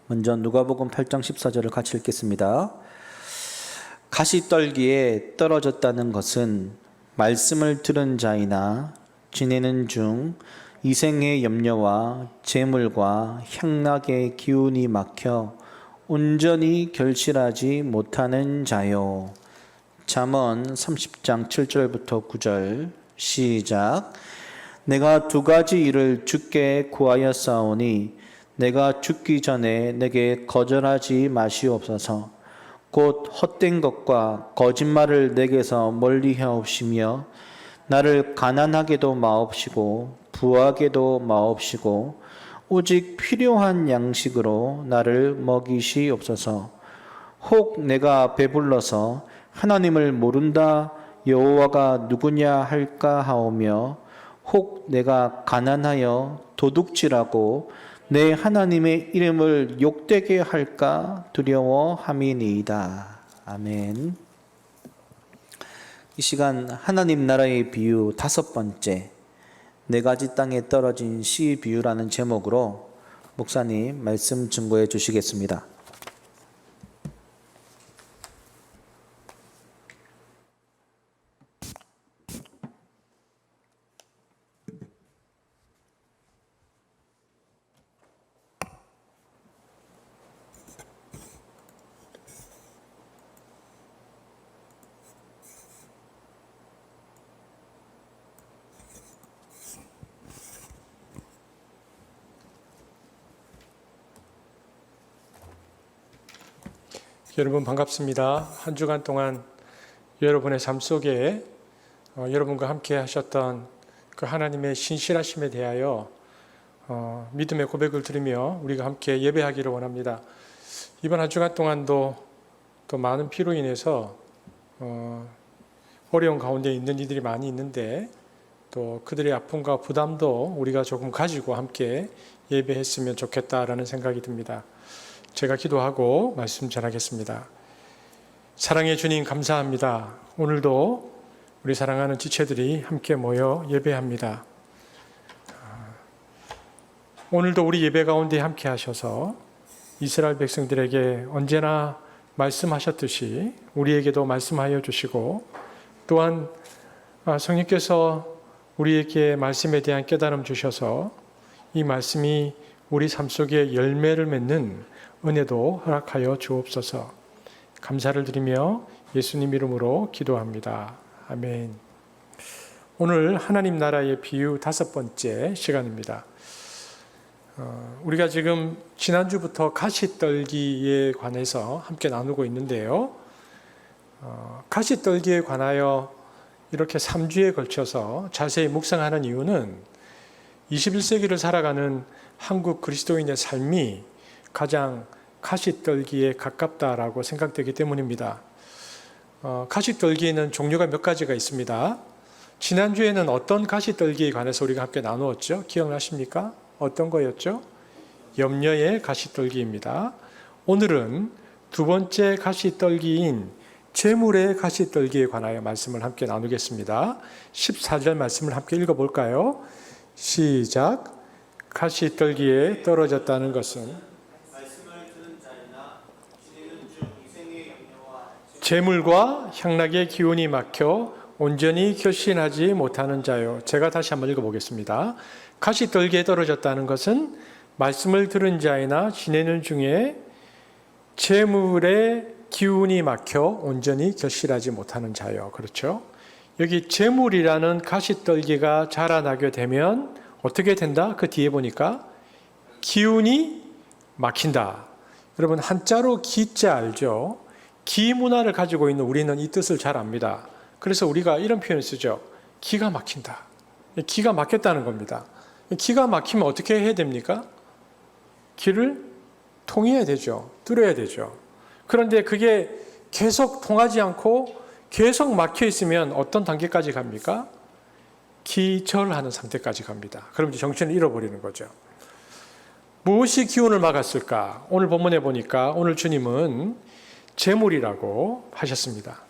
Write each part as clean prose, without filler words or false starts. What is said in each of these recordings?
먼저 누가복음 8장 14절을 같이 읽겠습니다. 가시떨기에 떨어졌다는 것은 말씀을 들은 자이나 지내는 중 이생의 염려와 재물과 향락의 기운이 막혀 온전히 결실하지 못하는 자요. 잠언 30장 7절부터 9절 시작. 내가 두 가지 일을 주께 구하였사오니 내가 죽기 전에 내게 거절하지 마시옵소서. 곧 헛된 것과 거짓말을 내게서 멀리하옵시며 나를 가난하게도 마옵시고 부하게도 마옵시고 오직 필요한 양식으로 나를 먹이시옵소서. 혹 내가 배불러서 하나님을 모른다 여호와가 누구냐 할까 하오며 혹 내가 가난하여 도둑질하고 내 하나님의 이름을 욕되게 할까 두려워함이니이다. 아멘. 이 시간 하나님 나라의 비유 5번째, 네 가지 땅에 떨어진 씨 비유라는 제목으로 목사님 말씀 증거해 주시겠습니다. 여러분 반갑습니다. 한 주간 동안 여러분의 삶 속에 여러분과 함께 하셨던 그 하나님의 신실하심에 대하여 믿음의 고백을 드리며 우리가 함께 예배하기를 원합니다. 이번 한 주간 동안도 또 많은 피로 인해서 어려운 가운데 있는 이들이 많이 있는데 또 그들의 아픔과 부담도 우리가 조금 가지고 함께 예배했으면 좋겠다라는 생각이 듭니다. 제가 기도하고 말씀 전하겠습니다. 사랑의 주님 감사합니다. 오늘도 우리 사랑하는 지체들이 함께 모여 예배합니다. 오늘도 우리 예배 가운데 함께 하셔서 이스라엘 백성들에게 언제나 말씀하셨듯이 우리에게도 말씀하여 주시고 또한 성령께서 우리에게 말씀에 대한 깨달음 주셔서 이 말씀이 우리 삶 속에 열매를 맺는 은혜도 허락하여 주옵소서. 감사를 드리며 예수님 이름으로 기도합니다. 아멘. 오늘 하나님 나라의 비유 5번째 시간입니다. 우리가 지금 지난주부터 가시떨기에 관해서 함께 나누고 있는데요. 가시떨기에 관하여 이렇게 3주에 걸쳐서 자세히 묵상하는 이유는 21세기를 살아가는 한국 그리스도인의 삶이 가장 가시떨기에 가깝다라고 생각되기 때문입니다. 가시떨기에는 종류가 몇 가지가 있습니다. 지난주에는 어떤 가시떨기에 관해서 우리가 함께 나누었죠? 기억나십니까? 어떤 거였죠? 염려의 가시떨기입니다. 오늘은 두 번째 가시떨기인 재물의 가시떨기에 관하여 말씀을 함께 나누겠습니다. 14절 말씀을 함께 읽어볼까요? 시작. 가시떨기에 떨어졌다는 것은 재물과 향락의 기운이 막혀 온전히 결신하지 못하는 자요. 제가 다시 한번 읽어보겠습니다. 가시떨기에 떨어졌다는 것은 말씀을 들은 자이나 지내는 중에 재물의 기운이 막혀 온전히 결실하지 못하는 자요. 그렇죠? 여기 재물이라는 가시떨기가 자라나게 되면 어떻게 된다? 그 뒤에 보니까 기운이 막힌다. 여러분 한자로 기자 알죠? 기 문화를 가지고 있는 우리는 이 뜻을 잘 압니다. 그래서 우리가 이런 표현을 쓰죠. 기가 막힌다. 기가 막혔다는 겁니다. 기가 막히면 어떻게 해야 됩니까? 기를 통해야 되죠. 뚫어야 되죠. 그런데 그게 계속 통하지 않고 계속 막혀 있으면 어떤 단계까지 갑니까? 기절하는 상태까지 갑니다. 그럼 이제 정신을 잃어버리는 거죠. 무엇이 기운을 막았을까? 오늘 본문에 보니까 오늘 주님은 재물이라고 하셨습니다.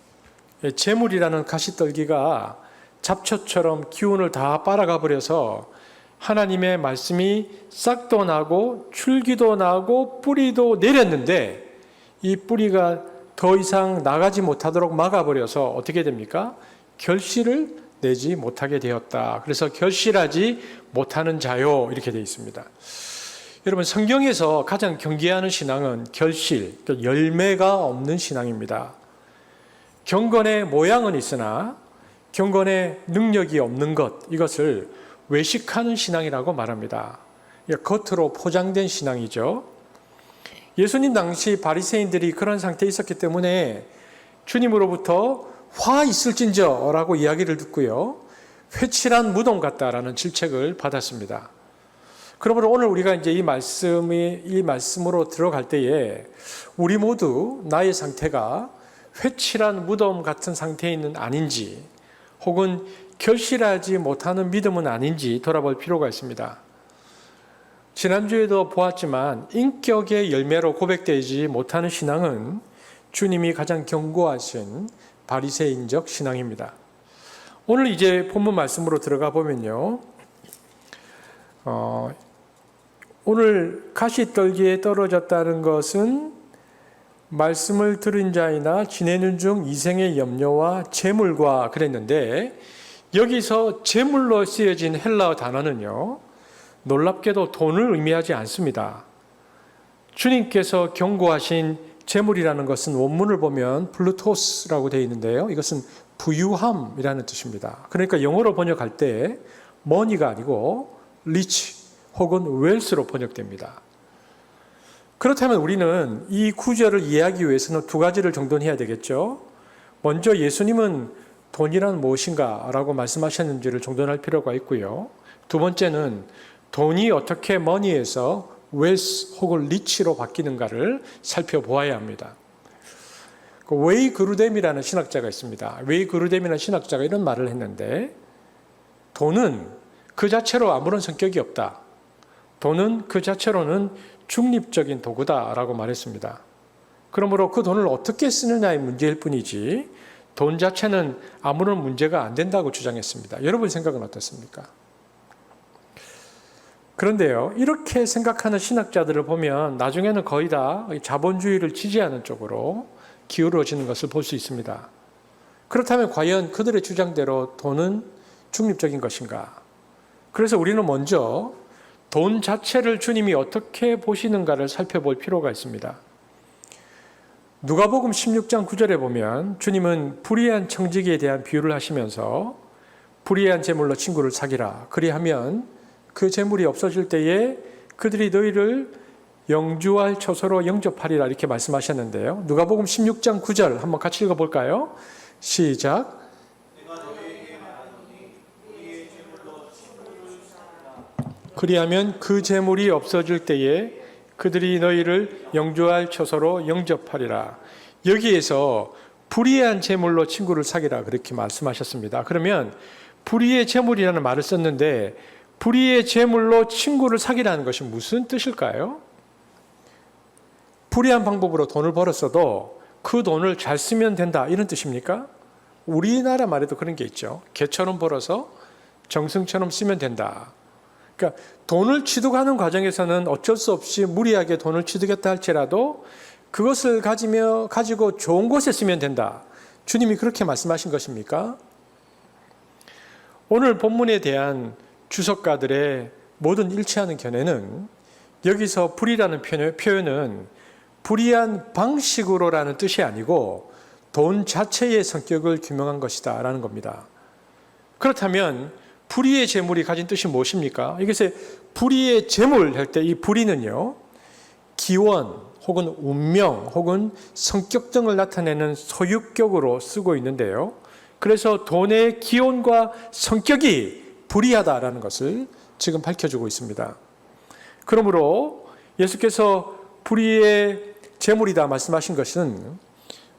재물이라는 가시떨기가 잡초처럼 기운을 다 빨아가 버려서 하나님의 말씀이 싹도 나고 줄기도 나고 뿌리도 내렸는데 이 뿌리가 더 이상 나가지 못하도록 막아버려서 어떻게 됩니까? 결실을 내지 못하게 되었다. 그래서 결실하지 못하는 자요, 이렇게 되어 있습니다. 여러분, 성경에서 가장 경계하는 신앙은 결실, 열매가 없는 신앙입니다. 경건의 모양은 있으나 경건의 능력이 없는 것, 이것을 외식하는 신앙이라고 말합니다. 겉으로 포장된 신앙이죠. 예수님 당시 바리새인들이 그런 상태에 있었기 때문에 주님으로부터 화 있을진저 라고 이야기를 듣고요, 회칠한 무덤 같다라는 질책을 받았습니다. 그러므로 오늘 우리가 이제 이 말씀으로 들어갈 때에 우리 모두 나의 상태가 회칠한 무덤 같은 상태는 아닌지, 혹은 결실하지 못하는 믿음은 아닌지 돌아볼 필요가 있습니다. 지난주에도 보았지만 인격의 열매로 고백되지 못하는 신앙은 주님이 가장 경고하신 바리새인적 신앙입니다. 오늘 이제 본문 말씀으로 들어가 보면요, 오늘 가시떨기에 떨어졌다는 것은 말씀을 들은 자이나 지내는 중 이생의 염려와 재물과 그랬는데, 여기서 재물로 쓰여진 헬라어 단어는요, 놀랍게도 돈을 의미하지 않습니다. 주님께서 경고하신 재물이라는 것은 원문을 보면 플루토스라고 되어 있는데요, 이것은 부유함이라는 뜻입니다. 그러니까 영어로 번역할 때 머니가 아니고 리치 혹은 웰스로 번역됩니다. 그렇다면 우리는 이 구절을 이해하기 위해서는 두 가지를 정돈해야 되겠죠. 먼저 예수님은 돈이란 무엇인가 라고 말씀하셨는지를 정돈할 필요가 있고요. 두 번째는 돈이 어떻게 머니에서 웰스 혹은 리치로 바뀌는가를 살펴보아야 합니다. 웨이 그루뎀이라는 신학자가 있습니다. 웨이 그루뎀이라는 신학자가 이런 말을 했는데, 돈은 그 자체로 아무런 성격이 없다. 돈은 그 자체로는 중립적인 도구다라고 말했습니다. 그러므로 그 돈을 어떻게 쓰느냐의 문제일 뿐이지 돈 자체는 아무런 문제가 안 된다고 주장했습니다. 여러분 생각은 어떻습니까? 그런데요, 이렇게 생각하는 신학자들을 보면 나중에는 거의 다 자본주의를 지지하는 쪽으로 기울어지는 것을 볼 수 있습니다. 그렇다면 과연 그들의 주장대로 돈은 중립적인 것인가? 그래서 우리는 먼저 돈 자체를 주님이 어떻게 보시는가를 살펴볼 필요가 있습니다. 누가복음 16장 9절에 보면 주님은 불의한 청지기에 대한 비유를 하시면서 불의한 재물로 친구를 사귀라. 그리하면 그 재물이 없어질 때에 그들이 너희를 영주할 처소로 영접하리라, 이렇게 말씀하셨는데요. 누가복음 16장 9절 한번 같이 읽어볼까요? 시작. 그리하면 그 재물이 없어질 때에 그들이 너희를 영주할 처소로 영접하리라. 여기에서 불의한 재물로 친구를 사귀라, 그렇게 말씀하셨습니다. 그러면 불의의 재물이라는 말을 썼는데 불의의 재물로 친구를 사귀라는 것이 무슨 뜻일까요? 불의한 방법으로 돈을 벌었어도 그 돈을 잘 쓰면 된다, 이런 뜻입니까? 우리나라 말에도 그런 게 있죠. 개처럼 벌어서 정승처럼 쓰면 된다. 그러니까 돈을 취득하는 과정에서는 어쩔 수 없이 무리하게 돈을 취득했다 할지라도 그것을 가지고 좋은 곳에 쓰면 된다. 주님이 그렇게 말씀하신 것입니까? 오늘 본문에 대한 주석가들의 모든 일치하는 견해는 여기서 불의라는 표현은 불의한 방식으로라는 뜻이 아니고 돈 자체의 성격을 규명한 것이다 라는 겁니다. 그렇다면 불의의 재물이 가진 뜻이 무엇입니까? 이것에 불의의 재물 할 때 이 불의는요, 기원 혹은 운명 혹은 성격 등을 나타내는 소유격으로 쓰고 있는데요. 그래서 돈의 기원과 성격이 불의하다라는 것을 지금 밝혀주고 있습니다. 그러므로 예수께서 불의의 재물이다 말씀하신 것은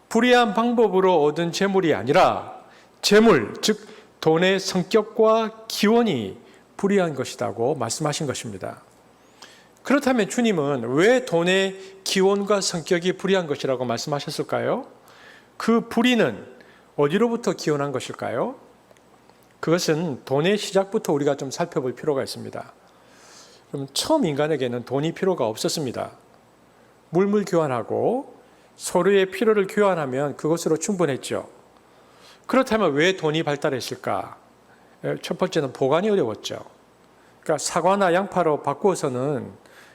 불의한 방법으로 얻은 재물이 아니라 재물, 즉 돈의 성격과 기원이 불의한 것이라고 말씀하신 것입니다. 그렇다면 주님은 왜 돈의 기원과 성격이 불의한 것이라고 말씀하셨을까요? 그 불의는 어디로부터 기원한 것일까요? 그것은 돈의 시작부터 우리가 좀 살펴볼 필요가 있습니다. 그럼 처음 인간에게는 돈이 필요가 없었습니다. 물물 교환하고 서로의 필요를 교환하면 그것으로 충분했죠. 그렇다면 왜 돈이 발달했을까? 첫 번째는 보관이 어려웠죠. 그러니까 사과나 양파로 바꾸어서는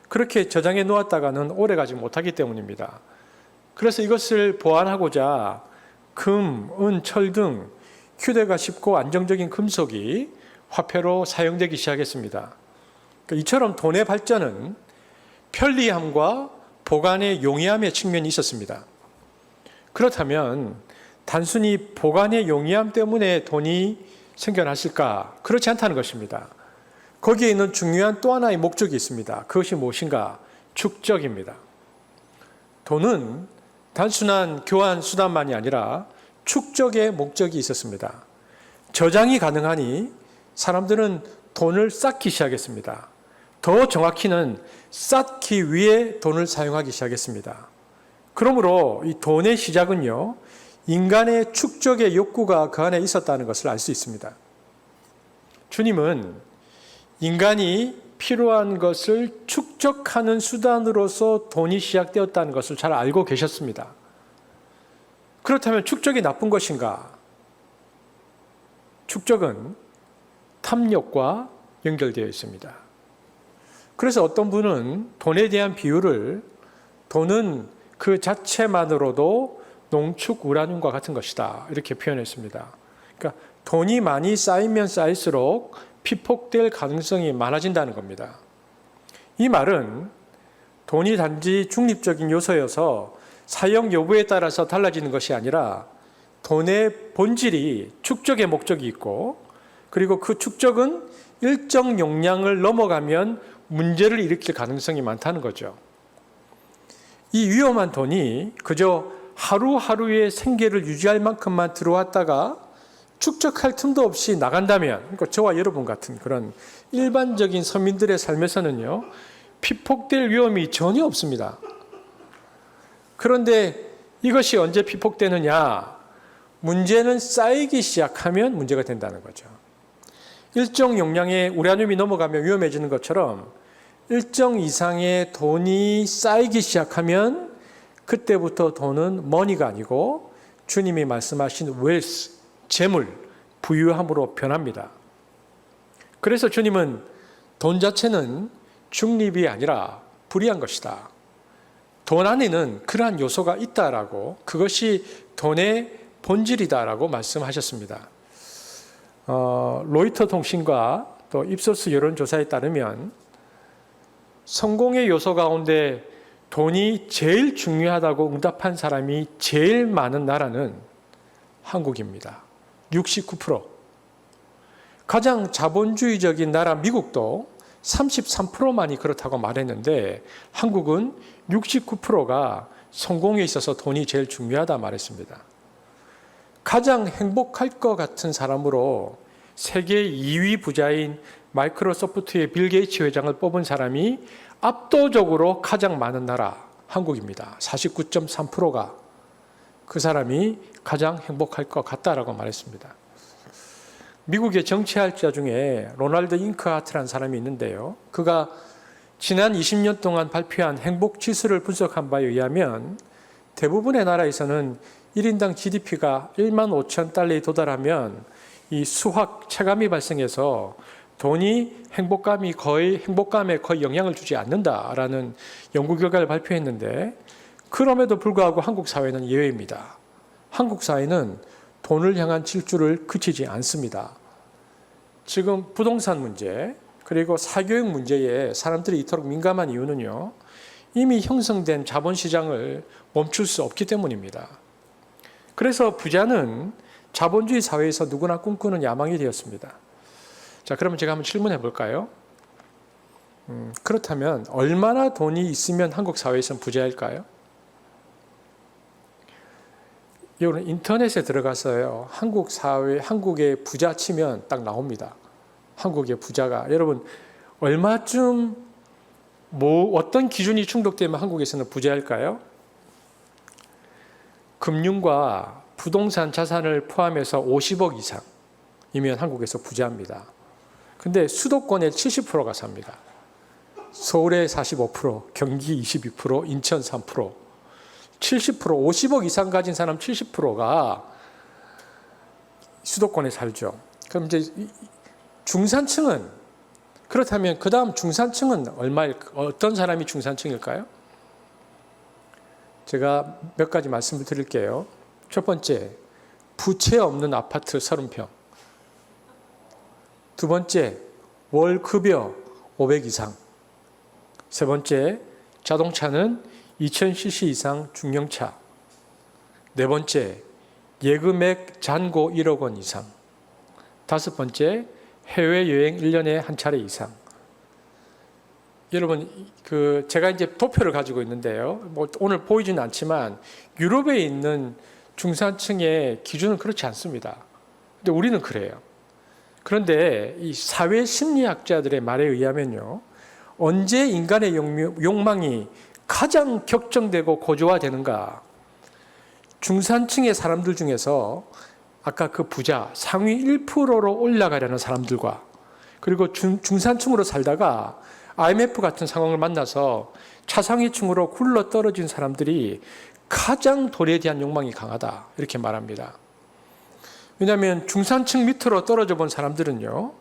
그렇게 저장해 놓았다가는 오래가지 못하기 때문입니다. 그래서 이것을 보완하고자 금, 은, 철 등 휴대가 쉽고 안정적인 금속이 화폐로 사용되기 시작했습니다. 그러니까 이처럼 돈의 발전은 편리함과 보관의 용이함의 측면이 있었습니다. 그렇다면 단순히 보관의 용이함 때문에 돈이 생겨났을까? 그렇지 않다는 것입니다. 거기에 있는 중요한 또 하나의 목적이 있습니다. 그것이 무엇인가? 축적입니다. 돈은 단순한 교환 수단만이 아니라 축적의 목적이 있었습니다. 저장이 가능하니 사람들은 돈을 쌓기 시작했습니다. 더 정확히는 쌓기 위해 돈을 사용하기 시작했습니다. 그러므로 이 돈의 시작은요, 인간의 축적의 욕구가 그 안에 있었다는 것을 알 수 있습니다. 주님은 인간이 필요한 것을 축적하는 수단으로서 돈이 시작되었다는 것을 잘 알고 계셨습니다. 그렇다면 축적이 나쁜 것인가? 축적은 탐욕과 연결되어 있습니다. 그래서 어떤 분은 돈에 대한 비유를 돈은 그 자체만으로도 농축 우라늄과 같은 것이다, 이렇게 표현했습니다. 그러니까 돈이 많이 쌓이면 쌓일수록 피폭될 가능성이 많아진다는 겁니다. 이 말은 돈이 단지 중립적인 요소여서 사용 여부에 따라서 달라지는 것이 아니라 돈의 본질이 축적의 목적이 있고, 그리고 그 축적은 일정 용량을 넘어가면 문제를 일으킬 가능성이 많다는 거죠. 이 위험한 돈이 그저 하루하루의 생계를 유지할 만큼만 들어왔다가 축적할 틈도 없이 나간다면, 그러니까 저와 여러분 같은 그런 일반적인 서민들의 삶에서는요, 피폭될 위험이 전혀 없습니다. 그런데 이것이 언제 피폭되느냐? 문제는 쌓이기 시작하면 문제가 된다는 거죠. 일정 용량의 우라늄이 넘어가면 위험해지는 것처럼 일정 이상의 돈이 쌓이기 시작하면 그때부터 돈은 머니가 아니고 주님이 말씀하신 웰스, 재물, 부유함으로 변합니다. 그래서 주님은 돈 자체는 중립이 아니라 불의한 것이다. 돈 안에는 그러한 요소가 있다라고, 그것이 돈의 본질이다라고 말씀하셨습니다. 로이터 통신과 또 입소스 여론조사에 따르면 성공의 요소 가운데 돈이 제일 중요하다고 응답한 사람이 제일 많은 나라는 한국입니다. 69%. 가장 자본주의적인 나라 미국도 33%만이 그렇다고 말했는데 한국은 69%가 성공에 있어서 돈이 제일 중요하다 말했습니다. 가장 행복할 것 같은 사람으로 세계 2위 부자인 마이크로소프트의 빌 게이츠 회장을 뽑은 사람이 압도적으로 가장 많은 나라 한국입니다. 49.3%가 그 사람이 가장 행복할 것 같다라고 말했습니다. 미국의 정치학자 중에 로널드 잉크하트라는 사람이 있는데요. 그가 지난 20년 동안 발표한 행복 지수를 분석한 바에 의하면 대부분의 나라에서는 1인당 GDP가 1만 5천 달러에 도달하면 이 수학 체감이 발생해서 돈이 행복감에 거의 영향을 주지 않는다라는 연구 결과를 발표했는데, 그럼에도 불구하고 한국 사회는 예외입니다. 한국 사회는 돈을 향한 질주를 그치지 않습니다. 지금 부동산 문제, 그리고 사교육 문제에 사람들이 이토록 민감한 이유는요, 이미 형성된 자본시장을 멈출 수 없기 때문입니다. 그래서 부자는 자본주의 사회에서 누구나 꿈꾸는 야망이 되었습니다. 자, 그러면 제가 한번 질문해 볼까요? 그렇다면 얼마나 돈이 있으면 한국 사회에서는 부자일까요? 여러분 인터넷에 들어가서요, 한국 사회, 한국의 부자 치면 딱 나옵니다. 한국의 부자가 여러분 얼마쯤 어떤 기준이 충족되면 한국에서는 부자일까요? 금융과 부동산 자산을 포함해서 50억 이상, 이면 한국에서 부자입니다. 근데 수도권에 70%가 삽니다. 서울에 45%, 경기 22%, 인천 3%, 70%, 50억 이상 가진 사람 70%가 수도권에 살죠. 그럼 이제 중산층은, 그렇다면 그 다음 중산층은 어떤 사람이 중산층일까요? 제가 몇 가지 말씀을 드릴게요. 첫 번째, 부채 없는 아파트 30평. 두 번째, 월 급여 500 이상. 세 번째, 자동차는 2000cc 이상 중형차. 네 번째, 예금액 잔고 1억 원 이상. 다섯 번째, 해외여행 1년에 한 차례 이상. 여러분, 제가 이제 도표를 가지고 있는데요. 뭐 오늘 보이지는 않지만 유럽에 있는 중산층의 기준은 그렇지 않습니다. 근데 우리는 그래요. 그런데 이 사회 심리학자들의 말에 의하면요, 언제 인간의 욕망이 가장 격정되고 고조화되는가? 중산층의 사람들 중에서 아까 그 부자 상위 1%로 올라가려는 사람들과, 그리고 중산층으로 살다가 IMF 같은 상황을 만나서 차상위층으로 굴러 떨어진 사람들이 가장 돈에 대한 욕망이 강하다, 이렇게 말합니다. 왜냐하면 중산층 밑으로 떨어져 본 사람들은요,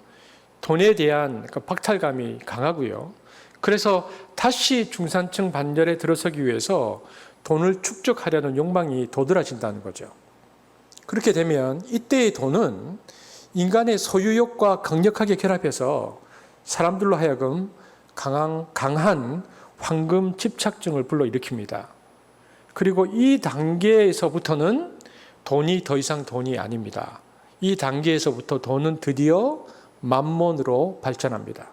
돈에 대한 박탈감이 강하고요. 그래서 다시 중산층 반열에 들어서기 위해서 돈을 축적하려는 욕망이 도드라진다는 거죠. 그렇게 되면 이때의 돈은 인간의 소유욕과 강력하게 결합해서 사람들로 하여금 강한 황금 집착증을 불러일으킵니다. 그리고 이 단계에서부터는 돈이 더 이상 돈이 아닙니다. 이 단계에서부터 돈은 드디어 만몬으로 발전합니다.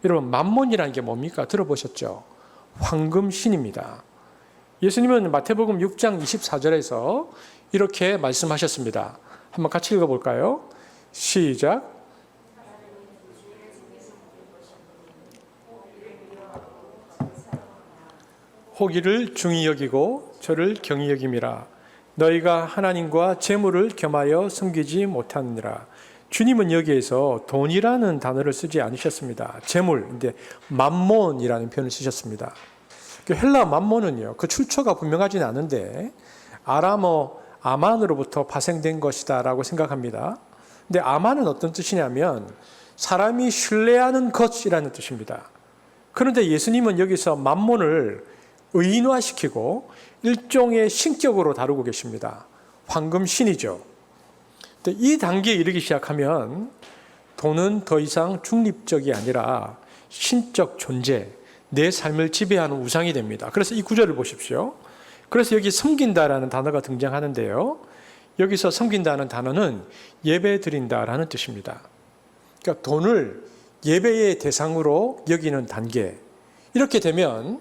여러분, 만몬이라는 게 뭡니까? 들어보셨죠? 황금신입니다. 예수님은 마태복음 6장 24절에서 이렇게 말씀하셨습니다. 한번 같이 읽어볼까요? 시작. 호기를 중히 여기고 저를 경히 여김이라. 너희가 하나님과 재물을 겸하여 섬기지 못하느니라. 주님은 여기에서 돈이라는 단어를 쓰지 않으셨습니다. 재물, 근데 맘몬이라는 표현을 쓰셨습니다. 헬라 맘몬은요, 그 출처가 분명하지는 않은데 아람어 아만으로부터 파생된 것이다라고 생각합니다. 근데 아만은 어떤 뜻이냐면 사람이 신뢰하는 것이라는 뜻입니다. 그런데 예수님은 여기서 맘몬을 의인화시키고 일종의 신격으로 다루고 계십니다. 황금신이죠. 이 단계에 이르기 시작하면 돈은 더 이상 중립적이 아니라 신적 존재, 내 삶을 지배하는 우상이 됩니다. 그래서 이 구절을 보십시오. 그래서 여기 섬긴다라는 단어가 등장하는데요. 여기서 섬긴다는 단어는 예배 드린다라는 뜻입니다. 그러니까 돈을 예배의 대상으로 여기는 단계. 이렇게 되면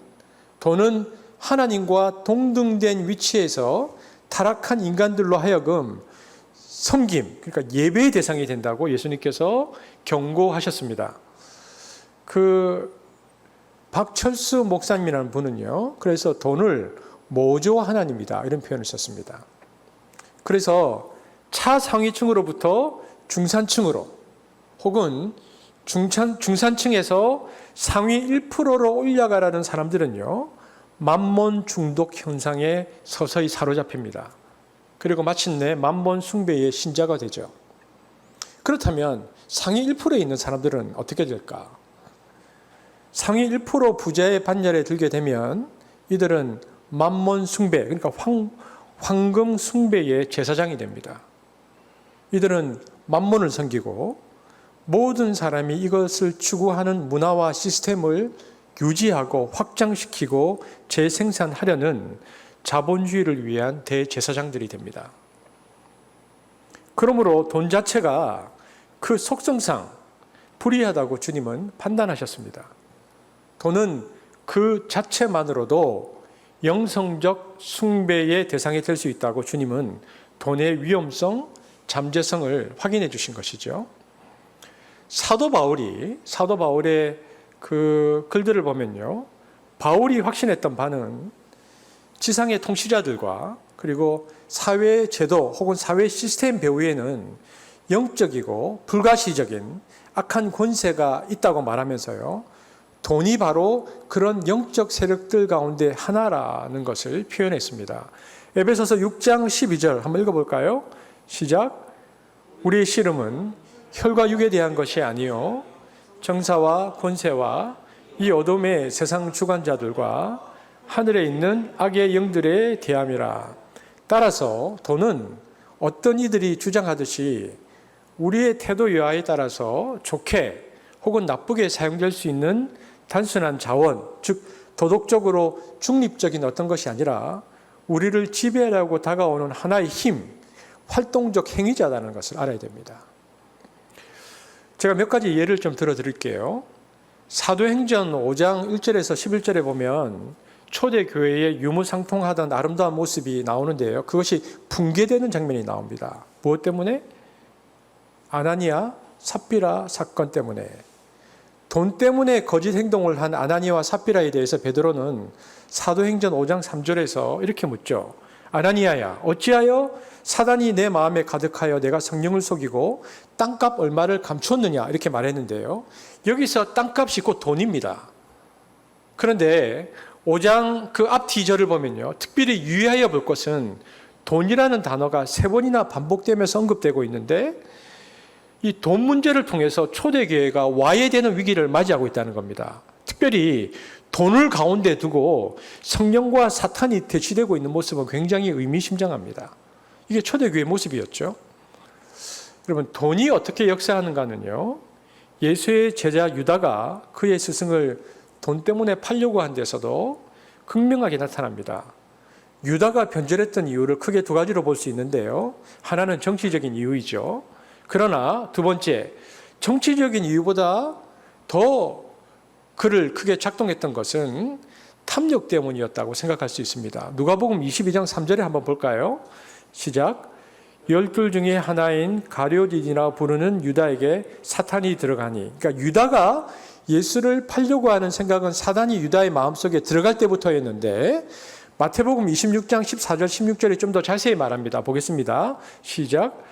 돈은 하나님과 동등된 위치에서 타락한 인간들로 하여금 섬김, 그러니까 예배의 대상이 된다고 예수님께서 경고하셨습니다. 박철수 목사님이라는 분은요, 그래서 돈을 모조 하나님이다, 이런 표현을 썼습니다. 그래서 차상위층으로부터 중산층으로, 혹은 중산층에서 상위 1%로 올라가라는 사람들은요, 만몬 중독 현상에 서서히 사로잡힙니다. 그리고 마침내 만몬 숭배의 신자가 되죠. 그렇다면 상위 1%에 있는 사람들은 어떻게 될까? 상위 1% 부자의 반열에 들게 되면 이들은 만몬 숭배, 그러니까 황금 숭배의 제사장이 됩니다. 이들은 만몬을 섬기고 모든 사람이 이것을 추구하는 문화와 시스템을 유지하고 확장시키고 재생산하려는 자본주의를 위한 대제사장들이 됩니다. 그러므로 돈 자체가 그 속성상 불의하다고 주님은 판단하셨습니다. 돈은 그 자체만으로도 영성적 숭배의 대상이 될 수 있다고 주님은 돈의 위험성, 잠재성을 확인해 주신 것이죠. 사도 바울의 그 글들을 보면요, 바울이 확신했던 바는 지상의 통치자들과 그리고 사회 제도 혹은 사회 시스템 배후에는 영적이고 불가시적인 악한 권세가 있다고 말하면서요, 돈이 바로 그런 영적 세력들 가운데 하나라는 것을 표현했습니다. 에베소서 6장 12절 한번 읽어볼까요? 시작. 우리의 씨름은 혈과 육에 대한 것이 아니요 정사와 권세와 이 어둠의 세상 주관자들과 하늘에 있는 악의 영들에 대함이라. 따라서 돈은 어떤 이들이 주장하듯이 우리의 태도 여하에 따라서 좋게 혹은 나쁘게 사용될 수 있는 단순한 자원, 즉 도덕적으로 중립적인 어떤 것이 아니라 우리를 지배하려고 다가오는 하나의 힘, 활동적 행위자라는 것을 알아야 됩니다. 제가 몇 가지 예를 좀 들어드릴게요. 사도행전 5장 1절에서 11절에 보면 초대교회의 유무상통하던 아름다운 모습이 나오는데요. 그것이 붕괴되는 장면이 나옵니다. 무엇 때문에? 아나니아, 삽비라 사건 때문에. 돈 때문에 거짓 행동을 한 아나니아와 삽비라에 대해서 베드로는 사도행전 5장 3절에서 이렇게 묻죠. 아나니아야, 어찌하여 사단이 내 마음에 가득하여 내가 성령을 속이고 땅값 얼마를 감추었느냐 이렇게 말했는데요. 여기서 땅값이 곧 돈입니다. 그런데 5장 그 앞 뒤절을 보면요, 특별히 유의하여 볼 것은 돈이라는 단어가 3번이나 반복되면서 언급되고 있는데, 이 돈 문제를 통해서 초대교회가 와해되는 위기를 맞이하고 있다는 겁니다. 특별히 돈을 가운데 두고 성령과 사탄이 대치되고 있는 모습은 굉장히 의미심장합니다. 이게 초대교회의 모습이었죠. 여러분, 돈이 어떻게 역사하는가는요, 예수의 제자 유다가 그의 스승을 돈 때문에 팔려고 한 데서도 극명하게 나타납니다. 유다가 변절했던 이유를 크게 2가지로 볼 수 있는데요. 하나는 정치적인 이유이죠. 그러나 두 번째, 정치적인 이유보다 더 그를 크게 작동했던 것은 탐욕 때문이었다고 생각할 수 있습니다. 누가복음 22장 3절에 한번 볼까요? 시작. 12 중에 하나인 가룟유다라 부르는 유다에게 사탄이 들어가니. 그러니까 유다가 예수를 팔려고 하는 생각은 사단이 유다의 마음속에 들어갈 때부터였는데, 마태복음 26장 14절 16절에 좀 더 자세히 말합니다. 보겠습니다. 시작.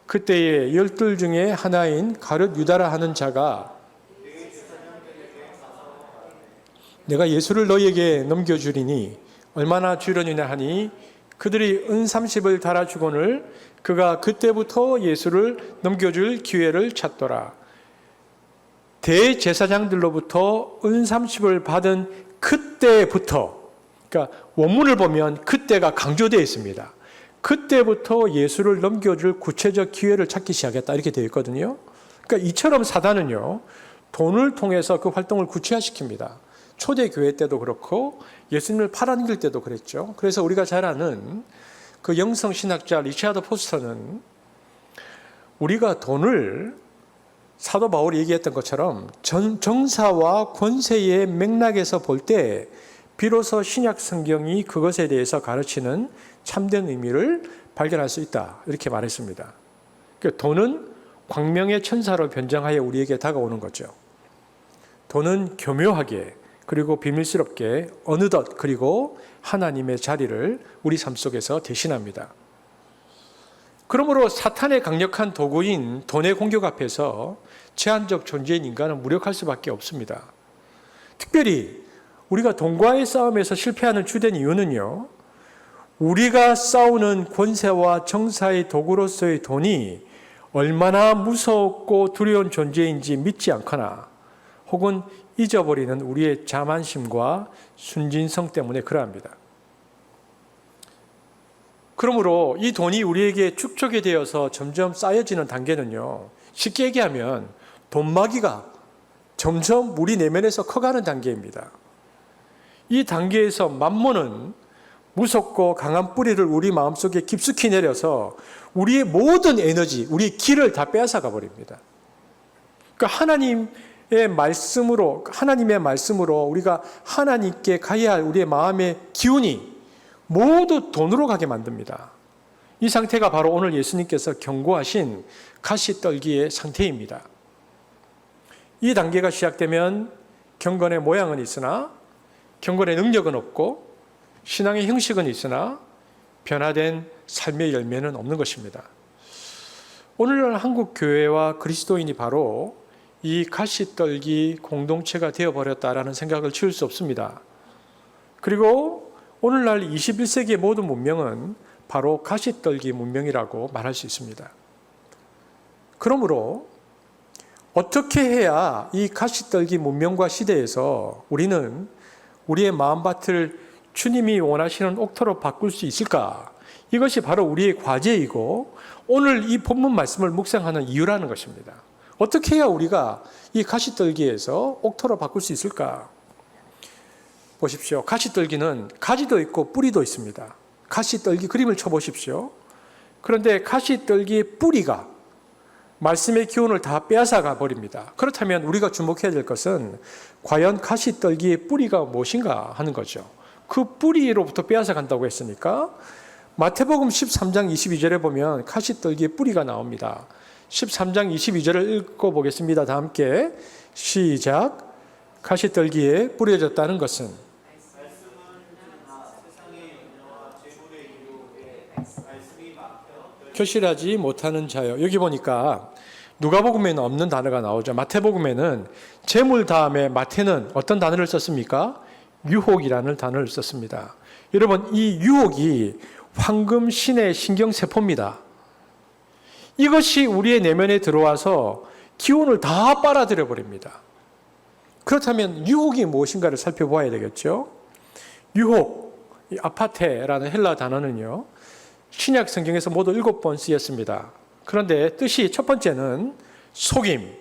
그때에 12 중에 하나인 가룟 유다라 하는 자가 내가 예수를 너희에게 넘겨주리니 얼마나 주려느냐 하니 그들이 은 30을 달아주거늘 그가 그때부터 예수를 넘겨줄 기회를 찾더라. 대제사장들로부터 은 30을 받은 그때부터, 그러니까 원문을 보면 그때가 강조되어 있습니다. 그때부터 예수를 넘겨줄 구체적 기회를 찾기 시작했다 이렇게 되어 있거든요. 그러니까 이처럼 사단은요, 돈을 통해서 그 활동을 구체화시킵니다. 초대교회 때도 그렇고 예수님을 팔아넘길 때도 그랬죠. 그래서 우리가 잘 아는 그 영성신학자 리차드 포스터는 우리가 돈을 사도 바울이 얘기했던 것처럼 정사와 권세의 맥락에서 볼 때 비로소 신약 성경이 그것에 대해서 가르치는 참된 의미를 발견할 수 있다 이렇게 말했습니다. 그러니까 돈은 광명의 천사로 변장하여 우리에게 다가오는 거죠. 돈은 교묘하게 그리고 비밀스럽게 어느덧 그리고 하나님의 자리를 우리 삶 속에서 대신합니다. 그러므로 사탄의 강력한 도구인 돈의 공격 앞에서 제한적 존재인 인간은 무력할 수밖에 없습니다. 특별히 우리가 돈과의 싸움에서 실패하는 주된 이유는요, 우리가 싸우는 권세와 정사의 도구로서의 돈이 얼마나 무섭고 두려운 존재인지 믿지 않거나 혹은 잊어버리는 우리의 자만심과 순진성 때문에 그러합니다. 그러므로 이 돈이 우리에게 축적이 되어서 점점 쌓여지는 단계는요, 쉽게 얘기하면 돈마기가 점점 우리 내면에서 커가는 단계입니다. 이 단계에서 만몬은 무섭고 강한 뿌리를 우리 마음속에 깊숙이 내려서 우리의 모든 에너지, 우리의 기를 다 빼앗아가 버립니다. 그러니까 하나님의 말씀으로 우리가 하나님께 가야 할 우리의 마음의 기운이 모두 돈으로 가게 만듭니다. 이 상태가 바로 오늘 예수님께서 경고하신 가시떨기의 상태입니다. 이 단계가 시작되면 경건의 모양은 있으나 경건의 능력은 없고 신앙의 형식은 있으나 변화된 삶의 열매는 없는 것입니다. 오늘날 한국 교회와 그리스도인이 바로 이 가시떨기 공동체가 되어버렸다라는 생각을 지울 수 없습니다. 그리고 오늘날 21세기의 모든 문명은 바로 가시떨기 문명이라고 말할 수 있습니다. 그러므로 어떻게 해야 이 가시떨기 문명과 시대에서 우리는 우리의 마음밭을 주님이 원하시는 옥토로 바꿀 수 있을까? 이것이 바로 우리의 과제이고 오늘 이 본문 말씀을 묵상하는 이유라는 것입니다. 어떻게 해야 우리가 이 가시떨기에서 옥토로 바꿀 수 있을까? 보십시오. 가시떨기는 가지도 있고 뿌리도 있습니다. 가시떨기 그림을 쳐보십시오. 그런데 가시떨기의 뿌리가 말씀의 기운을 다 빼앗아가 버립니다. 그렇다면 우리가 주목해야 될 것은 과연 가시떨기의 뿌리가 무엇인가 하는 거죠. 그 뿌리로부터 빼앗아 간다고 했으니까 마태복음 13장 22절에 보면 가시떨기의 뿌리가 나옵니다. 13장 22절을 읽어보겠습니다. 다 함께 시작. 가시떨기에 뿌려졌다는 것은 결실하지 못하는 자요. 여기 보니까 누가복음에는 없는 단어가 나오죠. 마태복음에는 재물 다음에 마태는 어떤 단어를 썼습니까? 유혹이라는 단어를 썼습니다. 여러분, 이 유혹이 황금 신의 신경세포입니다. 이것이 우리의 내면에 들어와서 기운을 다 빨아들여 버립니다. 그렇다면 유혹이 무엇인가를 살펴봐야 되겠죠. 유혹, 이 아파테라는 헬라 단어는요, 신약 성경에서 모두 7번 쓰였습니다. 그런데 뜻이 첫 번째는 속임,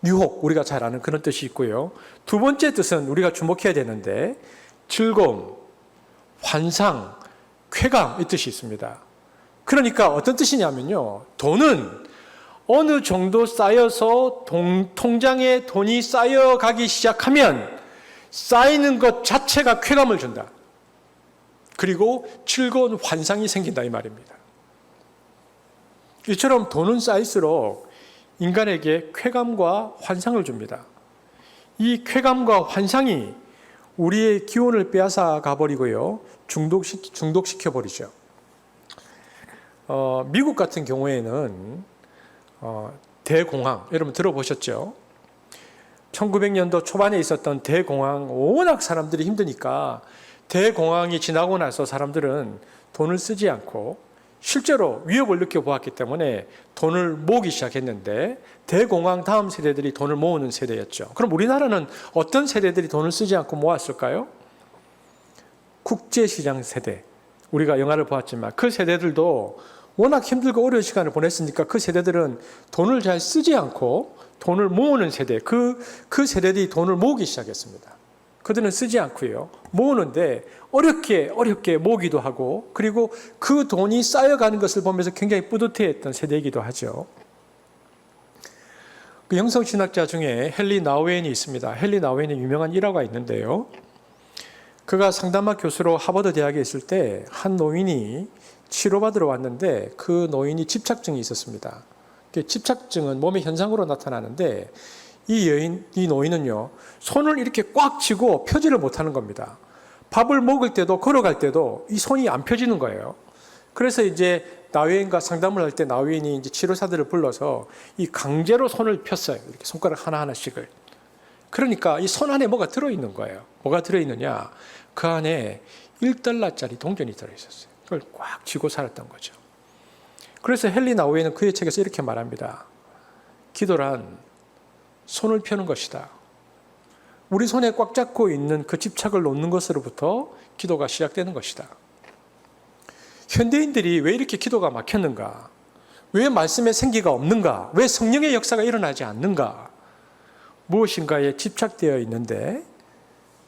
유혹, 우리가 잘 아는 그런 뜻이 있고요. 두 번째 뜻은 우리가 주목해야 되는데 즐거움, 환상, 쾌감 이 뜻이 있습니다. 그러니까 어떤 뜻이냐면요. 돈은 어느 정도 쌓여서 통장에 돈이 쌓여가기 시작하면 쌓이는 것 자체가 쾌감을 준다. 그리고 즐거운 환상이 생긴다 이 말입니다. 이처럼 돈은 쌓일수록 인간에게 쾌감과 환상을 줍니다. 이 쾌감과 환상이 우리의 기운을 빼앗아 가버리고요. 중독시켜버리죠. 미국 같은 경우에는 대공황, 여러분 들어보셨죠? 1900년도 초반에 있었던 대공황, 워낙 사람들이 힘드니까 대공황이 지나고 나서 사람들은 돈을 쓰지 않고 실제로 위협을 느껴보았기 때문에 돈을 모으기 시작했는데 대공황 다음 세대들이 돈을 모으는 세대였죠. 그럼 우리나라는 어떤 세대들이 돈을 쓰지 않고 모았을까요? 국제시장 세대. 우리가 영화를 보았지만 그 세대들도 워낙 힘들고 어려운 시간을 보냈으니까 그 세대들은 돈을 잘 쓰지 않고 돈을 모으는 세대, 그 세대들이 돈을 모으기 시작했습니다. 그들은 쓰지 않고요. 모으는데 어렵게 모으기도 하고 그리고 그 돈이 쌓여가는 것을 보면서 굉장히 뿌듯해했던 세대이기도 하죠. 그 영성신학자 중에 헨리 나우엔이 있습니다. 헨리 나우엔의 유명한 일화가 있는데요. 그가 상담학 교수로 하버드 대학에 있을 때 한 노인이 치료받으러 왔는데 그 노인이 집착증이 있었습니다. 집착증은 몸의 현상으로 나타나는데 이 노인은요, 손을 이렇게 꽉 쥐고 펴지를 못하는 겁니다. 밥을 먹을 때도 걸어갈 때도 이 손이 안 펴지는 거예요. 그래서 이제 나우엔과 상담을 할 때 나우엔이 이제 치료사들을 불러서 이 강제로 손을 폈어요. 이렇게 손가락 하나하나씩을. 그러니까 이 손 안에 뭐가 들어있는 거예요. 뭐가 들어있느냐? 그 안에 1달러짜리 동전이 들어있었어요. 그걸 꽉 쥐고 살았던 거죠. 그래서 헨리 나우엔은 그의 책에서 이렇게 말합니다. 기도란 손을 펴는 것이다. 우리 손에 꽉 잡고 있는 그 집착을 놓는 것으로부터 기도가 시작되는 것이다. 현대인들이 왜 이렇게 기도가 막혔는가? 왜 말씀의 생기가 없는가? 왜 성령의 역사가 일어나지 않는가? 무엇인가에 집착되어 있는데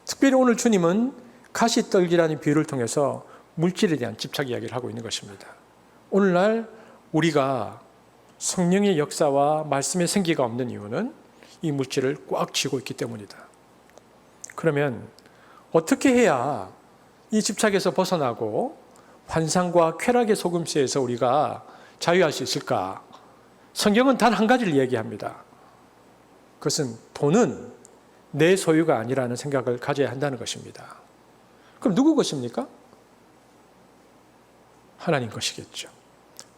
특별히 오늘 주님은 가시떨기라는 비유를 통해서 물질에 대한 집착 이야기를 하고 있는 것입니다. 오늘날 우리가 성령의 역사와 말씀의 생기가 없는 이유는 이 물질을 꽉 쥐고 있기 때문이다. 그러면 어떻게 해야 이 집착에서 벗어나고 환상과 쾌락의 속임수에서 우리가 자유할 수 있을까? 성경은 단 한 가지를 이야기합니다. 그것은 돈은 내 소유가 아니라는 생각을 가져야 한다는 것입니다. 그럼 누구 것입니까? 하나님 것이겠죠.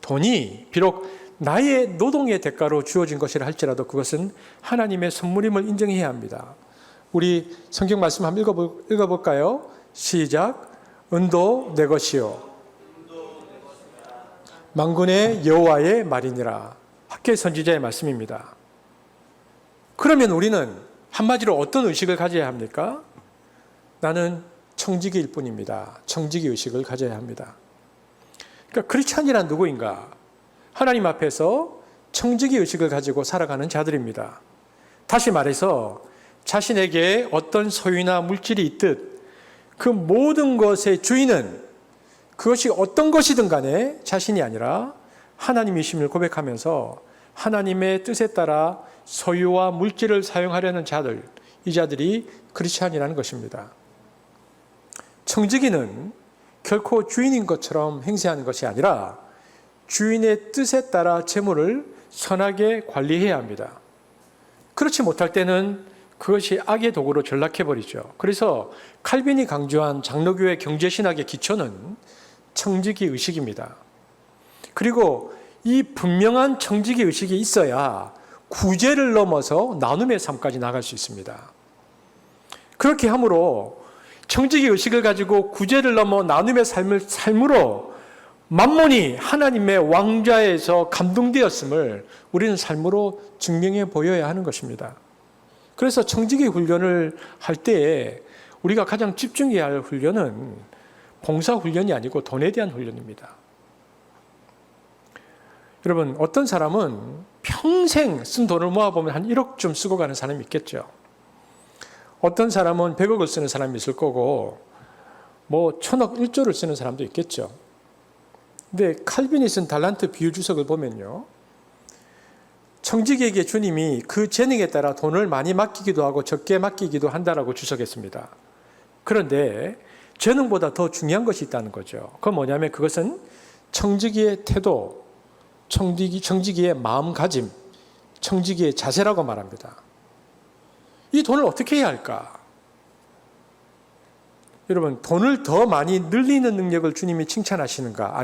돈이 비록 나의 노동의 대가로 주어진 것이라 할지라도 그것은 하나님의 선물임을 인정해야 합니다. 우리 성경 말씀 한번 읽어볼까요? 시작. 은도 내 것이요 만군의 여호와의 말이니라. 학개 선지자의 말씀입니다. 그러면 우리는 한마디로 어떤 의식을 가져야 합니까? 나는 청지기일 뿐입니다. 청지기 의식을 가져야 합니다. 그러니까 크리스찬이란 누구인가? 하나님 앞에서 청지기 의식을 가지고 살아가는 자들입니다. 다시 말해서 자신에게 어떤 소유나 물질이 있듯 그 모든 것의 주인은 그것이 어떤 것이든 간에 자신이 아니라 하나님이심을 고백하면서 하나님의 뜻에 따라 소유와 물질을 사용하려는 자들, 이 자들이 크리스찬이라는 것입니다. 청지기는 결코 주인인 것처럼 행세하는 것이 아니라 주인의 뜻에 따라 재물을 선하게 관리해야 합니다. 그렇지 못할 때는 그것이 악의 도구로 전락해버리죠. 그래서 칼빈이 강조한 장로교의 경제신학의 기초는 청지기 의식입니다. 그리고 이 분명한 청지기 의식이 있어야 구제를 넘어서 나눔의 삶까지 나갈 수 있습니다. 그렇게 함으로 청지기 의식을 가지고 구제를 넘어 나눔의 삶으로 만몬이 하나님의 왕좌에서 감동되었음을 우리는 삶으로 증명해 보여야 하는 것입니다. 그래서 청지기 훈련을 할 때에 우리가 가장 집중해야 할 훈련은 봉사 훈련이 아니고 돈에 대한 훈련입니다. 여러분, 어떤 사람은 평생 쓴 돈을 모아보면 한 1억쯤 쓰고 가는 사람이 있겠죠. 어떤 사람은 100억을 쓰는 사람이 있을 거고 뭐 1000억 1조를 쓰는 사람도 있겠죠. 근데 칼빈이 쓴 달란트 비유 주석을 보면요, 청지기에게 주님이 그 재능에 따라 돈을 많이 맡기기도 하고 적게 맡기기도 한다라고 주석했습니다. 그런데 재능보다 더 중요한 것이 있다는 거죠. 그건 뭐냐면 그것은 청지기의 태도, 청지기의 마음가짐, 청지기의 자세라고 말합니다. 이 돈을 어떻게 해야 할까? 여러분, 돈을 더 많이 늘리는 능력을 주님이 칭찬하시는가?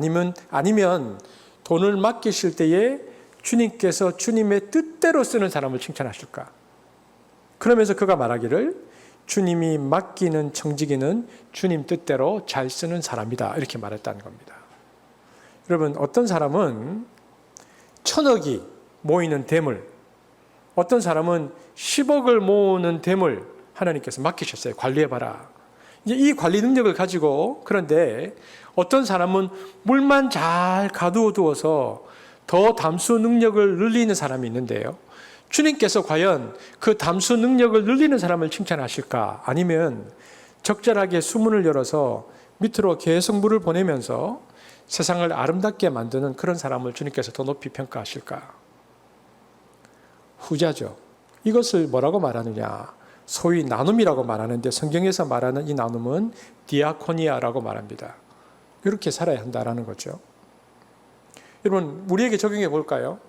아니면 돈을 맡기실 때에 주님께서 주님의 뜻대로 쓰는 사람을 칭찬하실까? 그러면서 그가 말하기를 주님이 맡기는 청지기는 주님 뜻대로 잘 쓰는 사람이다, 이렇게 말했다는 겁니다. 여러분, 어떤 사람은 1000억이 모이는 뇌물, 어떤 사람은 10억을 모으는 뇌물 하나님께서 맡기셨어요. 관리해봐라. 이제 이 관리 능력을 가지고, 그런데 어떤 사람은 물만 잘 가두어두어서 더 담수 능력을 늘리는 사람이 있는데요. 주님께서 과연 그 담수 능력을 늘리는 사람을 칭찬하실까? 아니면 적절하게 수문을 열어서 밑으로 계속 물을 보내면서 세상을 아름답게 만드는 그런 사람을 주님께서 더 높이 평가하실까? 후자죠. 이것을 뭐라고 말하느냐? 소위 나눔이라고 말하는데 성경에서 말하는 이 나눔은 디아코니아라고 말합니다. 이렇게 살아야 한다라는 거죠. 여러분, 우리에게 적용해 볼까요?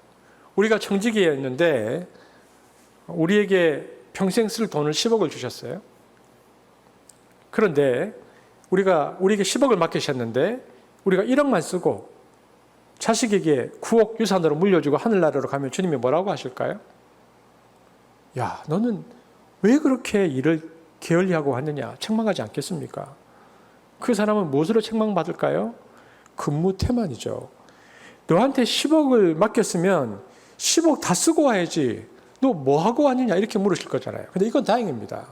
우리가 청지기였는데 우리에게 평생 쓸 돈을 10억을 주셨어요. 그런데 우리에게 10억을 맡기셨는데 우리가 1억만 쓰고 자식에게 9억 유산으로 물려주고 하늘나라로 가면 주님이 뭐라고 하실까요? 야, 너는 왜 그렇게 일을 게을리하고 하느냐? 책망하지 않겠습니까? 그 사람은 무엇으로 책망받을까요? 근무 태만이죠. 너한테 10억을 맡겼으면 10억 다 쓰고 와야지. 너 뭐 하고 왔느냐? 이렇게 물으실 거잖아요. 근데 이건 다행입니다.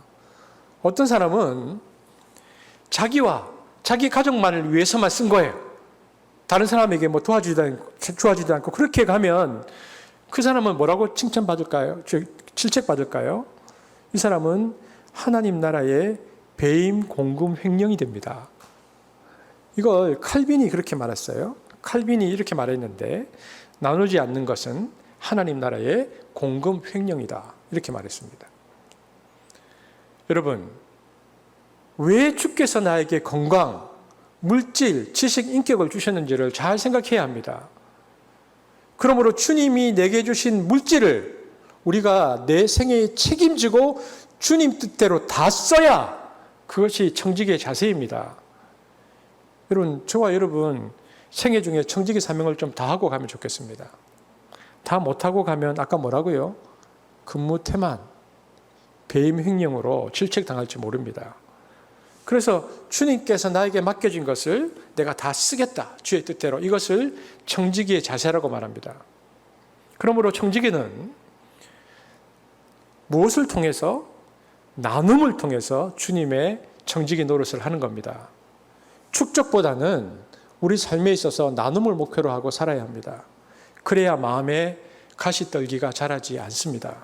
어떤 사람은 자기와 자기 가족만을 위해서만 쓴 거예요. 다른 사람에게 뭐 도와주지도 않고 그렇게 가면 그 사람은 뭐라고 칭찬받을까요? 질책받을까요? 이 사람은 하나님 나라의 배임 공금 횡령이 됩니다. 이걸 칼빈이 그렇게 말했어요. 칼빈이 이렇게 말했는데 나누지 않는 것은 하나님 나라의 공금 횡령이다, 이렇게 말했습니다. 여러분, 왜 주께서 나에게 건강, 물질, 지식, 인격을 주셨는지를 잘 생각해야 합니다. 그러므로 주님이 내게 주신 물질을 우리가 내 생애에 책임지고 주님 뜻대로 다 써야 그것이 청지기의 자세입니다. 여러분, 저와 여러분 생애 중에 청지기 사명을 좀 다하고 가면 좋겠습니다. 다 못하고 가면 아까 뭐라고요? 근무태만, 배임 횡령으로 질책당할지 모릅니다. 그래서 주님께서 나에게 맡겨진 것을 내가 다 쓰겠다. 주의 뜻대로. 이것을 청지기의 자세라고 말합니다. 그러므로 청지기는 무엇을 통해서? 나눔을 통해서 주님의 청지기 노릇을 하는 겁니다. 축적보다는 우리 삶에 있어서 나눔을 목표로 하고 살아야 합니다. 그래야 마음에 가시떨기가 자라지 않습니다.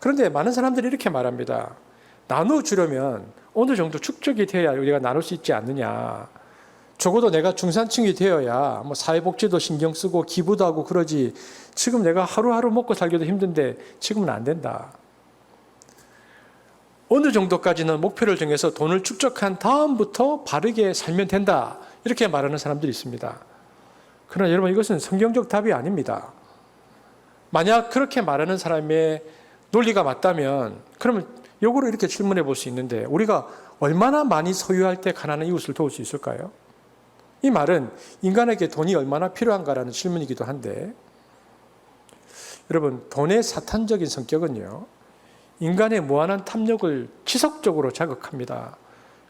그런데 많은 사람들이 이렇게 말합니다. 나눠주려면 어느 정도 축적이 되어야 우리가 나눌 수 있지 않느냐. 적어도 내가 중산층이 되어야 뭐 사회복지도 신경 쓰고 기부도 하고 그러지. 지금 내가 하루하루 먹고 살기도 힘든데 지금은 안 된다. 어느 정도까지는 목표를 정해서 돈을 축적한 다음부터 바르게 살면 된다. 이렇게 말하는 사람들이 있습니다. 그러나 여러분 이것은 성경적 답이 아닙니다. 만약 그렇게 말하는 사람의 논리가 맞다면 그러면 역으로 이렇게 질문해 볼 수 있는데 우리가 얼마나 많이 소유할 때 가난한 이웃을 도울 수 있을까요? 이 말은 인간에게 돈이 얼마나 필요한가라는 질문이기도 한데 여러분 돈의 사탄적인 성격은요. 인간의 무한한 탐욕을 지속적으로 자극합니다.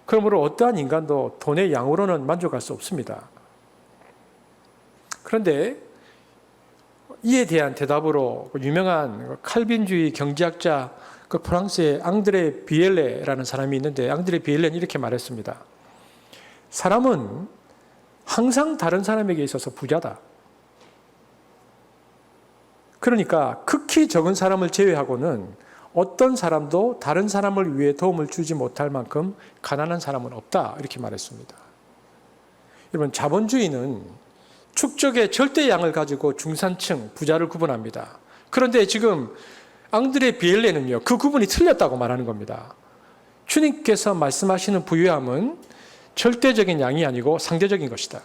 그러므로 어떠한 인간도 돈의 양으로는 만족할 수 없습니다. 그런데 이에 대한 대답으로 유명한 칼빈주의 경제학자 그 프랑스의 앙드레 비엘레라는 사람이 있는데 앙드레 비엘레는 이렇게 말했습니다. 사람은 항상 다른 사람에게 있어서 부자다. 그러니까 극히 적은 사람을 제외하고는 어떤 사람도 다른 사람을 위해 도움을 주지 못할 만큼 가난한 사람은 없다. 이렇게 말했습니다. 여러분 자본주의는 축적의 절대량을 가지고 중산층, 부자를 구분합니다. 그런데 지금 앙드레 비엘레는요. 그 구분이 틀렸다고 말하는 겁니다. 주님께서 말씀하시는 부유함은 절대적인 양이 아니고 상대적인 것이다.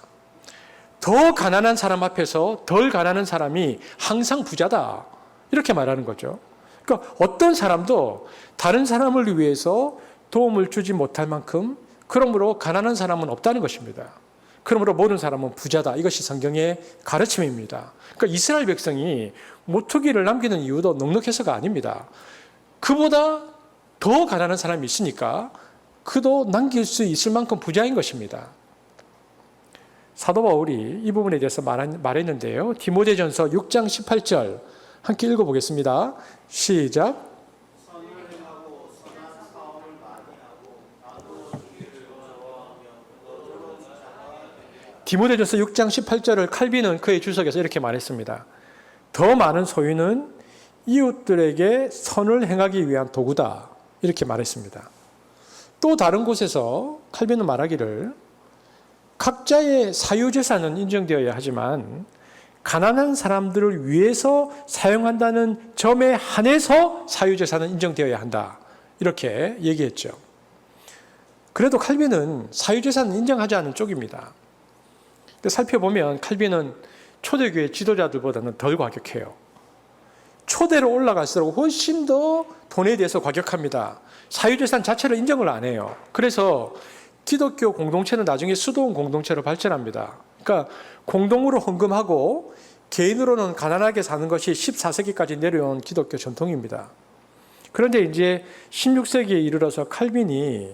더 가난한 사람 앞에서 덜 가난한 사람이 항상 부자다. 이렇게 말하는 거죠. 그러니까 어떤 사람도 다른 사람을 위해서 도움을 주지 못할 만큼 그러므로 가난한 사람은 없다는 것입니다. 그러므로 모든 사람은 부자다. 이것이 성경의 가르침입니다. 그러니까 이스라엘 백성이 모투기를 남기는 이유도 넉넉해서가 아닙니다. 그보다 더 가난한 사람이 있으니까 그도 남길 수 있을 만큼 부자인 것입니다. 사도 바울이 이 부분에 대해서 말했는데요. 디모데전서 6장 18절 함께 읽어보겠습니다. 시작. 디모데전서 6장 18절을 칼빈은 그의 주석에서 이렇게 말했습니다. 더 많은 소유는 이웃들에게 선을 행하기 위한 도구다. 이렇게 말했습니다. 또 다른 곳에서 칼빈은 말하기를 각자의 사유재산은 인정되어야 하지만 가난한 사람들을 위해서 사용한다는 점에 한해서 사유재산은 인정되어야 한다. 이렇게 얘기했죠. 그래도 칼빈은 사유재산은 인정하지 않는 쪽입니다. 살펴보면 칼빈은 초대교회 지도자들보다는 덜 과격해요. 초대로 올라갈수록 훨씬 더 돈에 대해서 과격합니다. 사유재산 자체를 인정을 안 해요. 그래서 기독교 공동체는 나중에 수도원 공동체로 발전합니다. 그러니까 공동으로 헌금하고 개인으로는 가난하게 사는 것이 14세기까지 내려온 기독교 전통입니다. 그런데 이제 16세기에 이르러서 칼빈이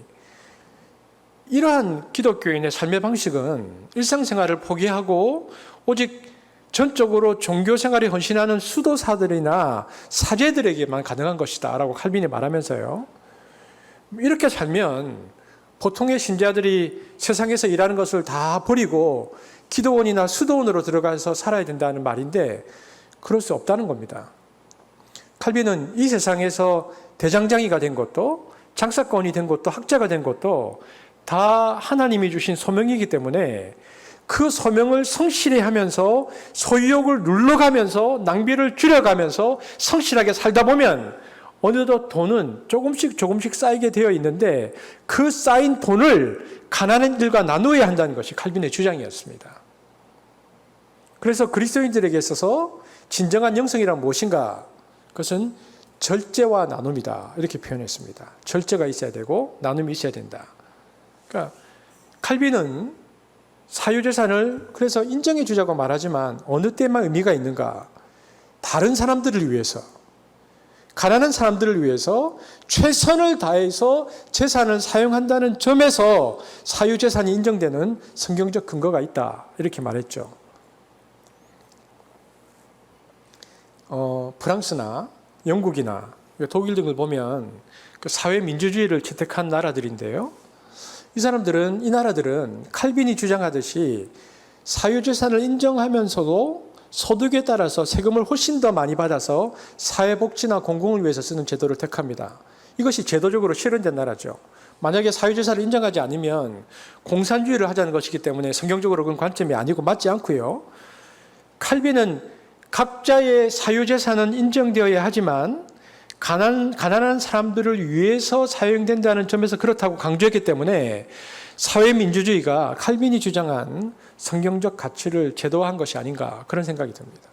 이러한 기독교인의 삶의 방식은 일상생활을 포기하고 오직 전적으로 종교생활에 헌신하는 수도사들이나 사제들에게만 가능한 것이다 라고 칼빈이 말하면서요. 이렇게 살면 보통의 신자들이 세상에서 일하는 것을 다 버리고 기도원이나 수도원으로 들어가서 살아야 된다는 말인데 그럴 수 없다는 겁니다. 칼빈은 이 세상에서 대장장이가 된 것도 장사건이 된 것도 학자가 된 것도 다 하나님이 주신 소명이기 때문에 그 소명을 성실히 하면서 소유욕을 눌러가면서 낭비를 줄여가면서 성실하게 살다 보면 어느덧 돈은 조금씩 쌓이게 되어 있는데 그 쌓인 돈을 가난한 이들과 나누어야 한다는 것이 칼빈의 주장이었습니다. 그래서 그리스도인들에게 있어서 진정한 영성이란 무엇인가? 그것은 절제와 나눔이다. 이렇게 표현했습니다. 절제가 있어야 되고 나눔이 있어야 된다. 그러니까 칼빈은 사유재산을 그래서 인정해 주자고 말하지만 어느 때만 의미가 있는가? 다른 사람들을 위해서, 가난한 사람들을 위해서 최선을 다해서 재산을 사용한다는 점에서 사유재산이 인정되는 성경적 근거가 있다. 이렇게 말했죠. 프랑스나 영국이나 독일 등을 보면 그 사회민주주의를 채택한 나라들인데요. 이 나라들은 칼빈이 주장하듯이 사유재산을 인정하면서도 소득에 따라서 세금을 훨씬 더 많이 받아서 사회복지나 공공을 위해서 쓰는 제도를 택합니다. 이것이 제도적으로 실현된 나라죠. 만약에 사유재산을 인정하지 않으면 공산주의를 하자는 것이기 때문에 성경적으로 그런 관점이 아니고 맞지 않고요. 칼빈은 각자의 사유재산은 인정되어야 하지만 가난한 사람들을 위해서 사용된다는 점에서 그렇다고 강조했기 때문에 사회민주주의가 칼빈이 주장한 성경적 가치를 제도화한 것이 아닌가 그런 생각이 듭니다.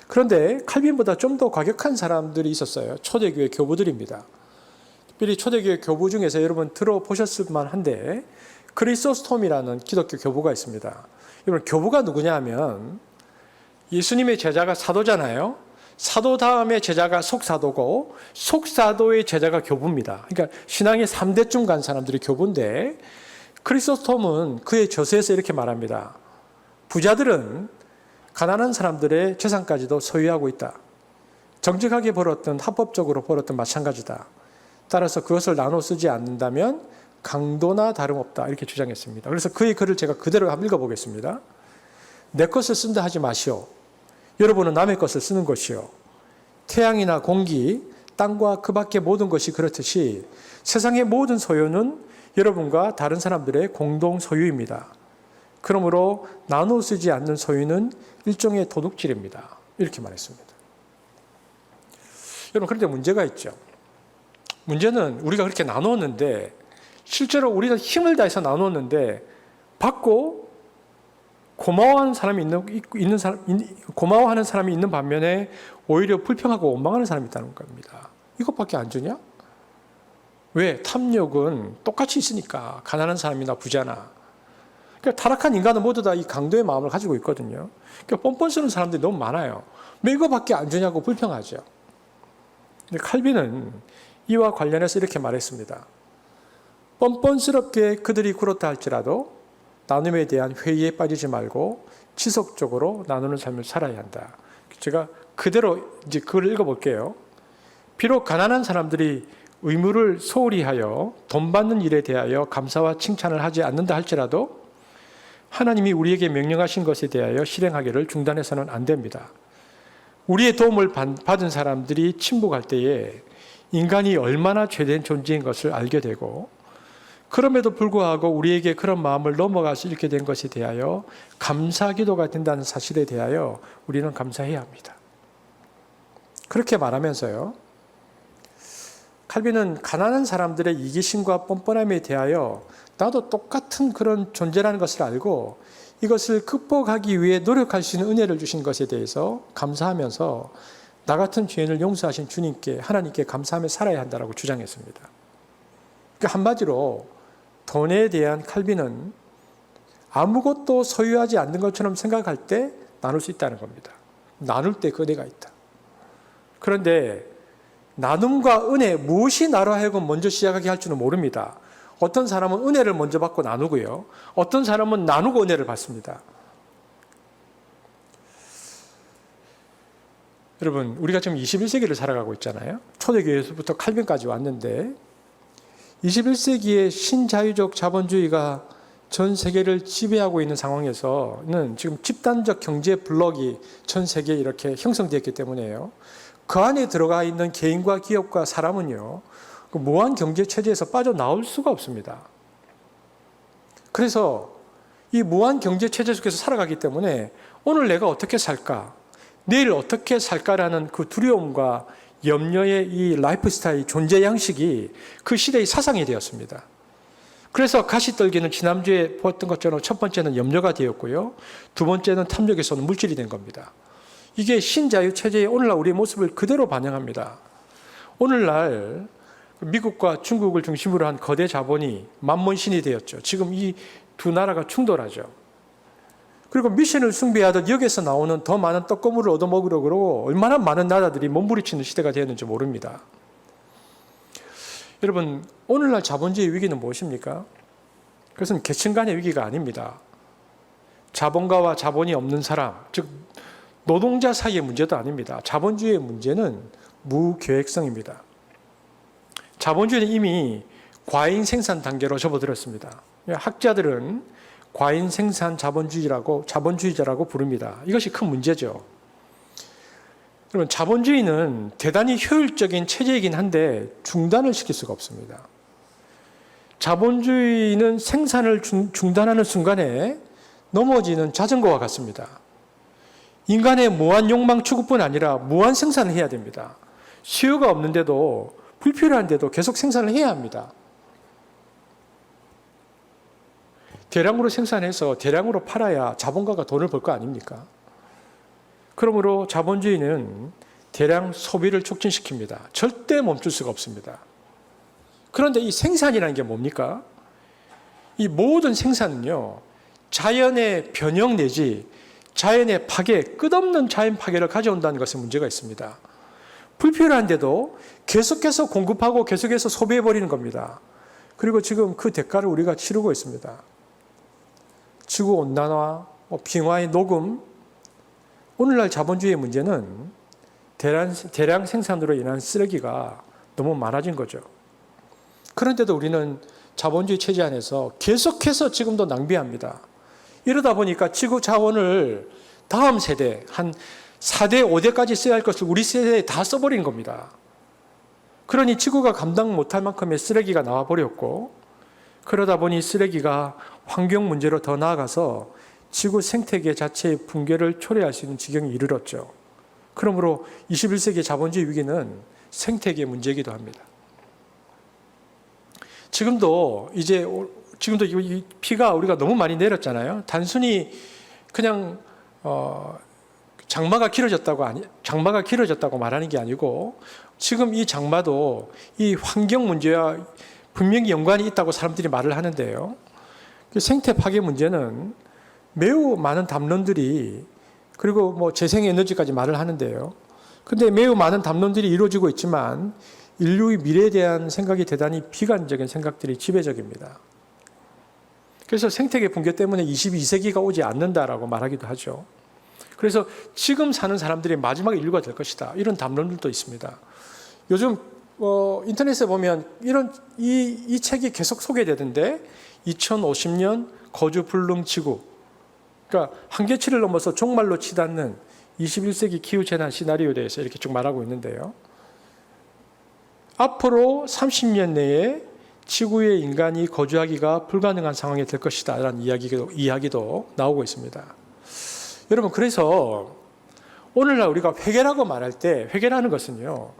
그런데 칼빈보다 좀 더 과격한 사람들이 있었어요. 초대교회 교부들입니다. 특별히 초대교회 교부 중에서 여러분 들어보셨을 만한데 크리소스톰이라는 기독교 교부가 있습니다. 여러분 교부가 누구냐 하면 예수님의 제자가 사도잖아요. 사도 다음에 제자가 속사도고 속사도의 제자가 교부입니다. 그러니까 신앙의 3대쯤 간 사람들이 교부인데 크리소스톰은 그의 저서에서 이렇게 말합니다. 부자들은 가난한 사람들의 재산까지도 소유하고 있다. 정직하게 벌었든 합법적으로 벌었든 마찬가지다. 따라서 그것을 나눠 쓰지 않는다면 강도나 다름없다. 이렇게 주장했습니다. 그래서 그의 글을 제가 그대로 한번 읽어보겠습니다. 내 것을 쓴다 하지 마시오. 여러분은 남의 것을 쓰는 것이요. 태양이나 공기, 땅과 그 밖의 모든 것이 그렇듯이 세상의 모든 소유는 여러분과 다른 사람들의 공동 소유입니다. 그러므로 나눠 쓰지 않는 소유는 일종의 도둑질입니다. 이렇게 말했습니다. 여러분, 그런데 문제가 있죠. 문제는 우리가 그렇게 나누었는데 실제로 우리가 힘을 다해서 나누었는데 받고 고마워하는 사람이 고마워하는 사람이 있는 반면에 오히려 불평하고 원망하는 사람이 있다는 겁니다. 이것밖에 안 주냐? 왜? 탐욕은 똑같이 있으니까 가난한 사람이나 부자나. 그러니까 타락한 인간은 모두 다 이 강도의 마음을 가지고 있거든요. 그러니까 뻔뻔 쓰는 사람들이 너무 많아요. 왜 이거밖에 안 주냐고 불평하죠. 근데 칼빈은 이와 관련해서 이렇게 말했습니다. 뻔뻔스럽게 그들이 굴었다 할지라도 나눔에 대한 회의에 빠지지 말고 지속적으로 나누는 삶을 살아야 한다. 제가 그대로 이제 그걸 읽어볼게요. 비록 가난한 사람들이 의무를 소홀히 하여 돈 받는 일에 대하여 감사와 칭찬을 하지 않는다 할지라도 하나님이 우리에게 명령하신 것에 대하여 실행하기를 중단해서는 안 됩니다. 우리의 도움을 받은 사람들이 침묵할 때에 인간이 얼마나 죄된 존재인 것을 알게 되고 그럼에도 불구하고 우리에게 그런 마음을 넘어갈 수 있게 된 것에 대하여 감사 기도가 된다는 사실에 대하여 우리는 감사해야 합니다. 그렇게 말하면서요. 칼빈은 가난한 사람들의 이기심과 뻔뻔함에 대하여 나도 똑같은 그런 존재라는 것을 알고 이것을 극복하기 위해 노력할 수 있는 은혜를 주신 것에 대해서 감사하면서 나 같은 죄인을 용서하신 주님께 하나님께 감사하며 살아야 한다고 주장했습니다. 그러니까 한마디로 돈에 대한 칼빈은 아무것도 소유하지 않는 것처럼 생각할 때 나눌 수 있다는 겁니다. 나눌 때 그 은혜가 있다. 그런데 나눔과 은혜, 무엇이 나로 하여금 먼저 시작하게 할 줄은 모릅니다. 어떤 사람은 은혜를 먼저 받고 나누고요. 어떤 사람은 나누고 은혜를 받습니다. 여러분, 우리가 지금 21세기를 살아가고 있잖아요. 초대교회에서부터 칼빈까지 왔는데 21세기의 신자유적 자본주의가 전 세계를 지배하고 있는 상황에서는 지금 집단적 경제 블록이 전 세계에 이렇게 형성되었기 때문에요. 그 안에 들어가 있는 개인과 기업과 사람은요, 무한 경제 체제에서 빠져나올 수가 없습니다. 그래서 이 무한 경제 체제 속에서 살아가기 때문에 오늘 내가 어떻게 살까, 내일 어떻게 살까라는 그 두려움과 염려의 이 라이프 스타일, 존재 양식이 그 시대의 사상이 되었습니다. 그래서 가시떨기는 지난주에 보았던 것처럼 첫 번째는 염려가 되었고요. 두 번째는 탐욕에서는 물질이 된 겁니다. 이게 신자유 체제의 오늘날 우리의 모습을 그대로 반영합니다. 오늘날 미국과 중국을 중심으로 한 거대 자본이 만몬신이 되었죠. 지금 이 두 나라가 충돌하죠. 그리고 미션을 숭배하듯 여기서 나오는 더 많은 떡고물을 얻어먹으려고 그러고 얼마나 많은 나라들이 몸부리치는 시대가 되었는지 모릅니다. 여러분, 오늘날 자본주의 위기는 무엇입니까? 그것은 계층 간의 위기가 아닙니다. 자본가와 자본이 없는 사람, 즉 노동자 사이의 문제도 아닙니다. 자본주의의 문제는 무계획성입니다. 자본주의는 이미 과잉 생산 단계로 접어들었습니다. 학자들은 과잉 생산 자본주의자라고 부릅니다. 이것이 큰 문제죠. 여러분, 자본주의는 대단히 효율적인 체제이긴 한데 중단을 시킬 수가 없습니다. 자본주의는 생산을 중단하는 순간에 넘어지는 자전거와 같습니다. 인간의 무한 욕망 추구뿐 아니라 무한 생산을 해야 됩니다. 수요가 없는데도 불필요한데도 계속 생산을 해야 합니다. 대량으로 생산해서 대량으로 팔아야 자본가가 돈을 벌 거 아닙니까? 그러므로 자본주의는 대량 소비를 촉진시킵니다. 절대 멈출 수가 없습니다. 그런데 이 생산이라는 게 뭡니까? 이 모든 생산은요, 자연의 변형 내지 자연의 파괴, 끝없는 자연 파괴를 가져온다는 것에 문제가 있습니다. 불필요한데도 계속해서 공급하고 계속해서 소비해버리는 겁니다. 그리고 지금 그 대가를 우리가 치르고 있습니다. 지구온난화, 빙하의 녹음, 오늘날 자본주의의 문제는 대량 생산으로 인한 쓰레기가 너무 많아진 거죠. 그런데도 우리는 자본주의 체제 안에서 계속해서 지금도 낭비합니다. 이러다 보니까 지구 자원을 다음 세대, 한 4대, 5대까지 써야 할 것을 우리 세대에 다 써버린 겁니다. 그러니 지구가 감당 못할 만큼의 쓰레기가 나와버렸고, 그러다 보니 쓰레기가 환경 문제로 더 나아가서 지구 생태계 자체의 붕괴를 초래할 수 있는 지경에 이르렀죠. 그러므로 21세기 자본주의 위기는 생태계 문제이기도 합니다. 지금도 이 비가 우리가 너무 많이 내렸잖아요. 단순히 그냥 장마가 길어졌다고 말하는 게 아니고, 지금 이 장마도 이 환경 문제와 분명히 연관이 있다고 사람들이 말을 하는데요. 생태 파괴 문제는 매우 많은 담론들이, 그리고 재생에너지까지 말을 하는데요. 근데 매우 많은 담론들이 이루어지고 있지만 인류의 미래에 대한 생각이 대단히 비관적인 생각들이 지배적입니다. 그래서 생태계 붕괴 때문에 22세기가 오지 않는다라고 말하기도 하죠. 그래서 지금 사는 사람들이 마지막 인류가 될 것이다, 이런 담론들도 있습니다. 요즘 인터넷에 보면 이 책이 계속 소개되던데, 2050년 거주 불능 지구, 그러니까 한계치를 넘어서 종말로 치닫는 21세기 기후재난 시나리오에 대해서 이렇게 쭉 말하고 있는데요. 앞으로 30년 내에 지구에 인간이 거주하기가 불가능한 상황이 될 것이다 라는 이야기도 나오고 있습니다. 여러분, 그래서 오늘날 우리가 회개라고 말할 때, 회개라는 것은요,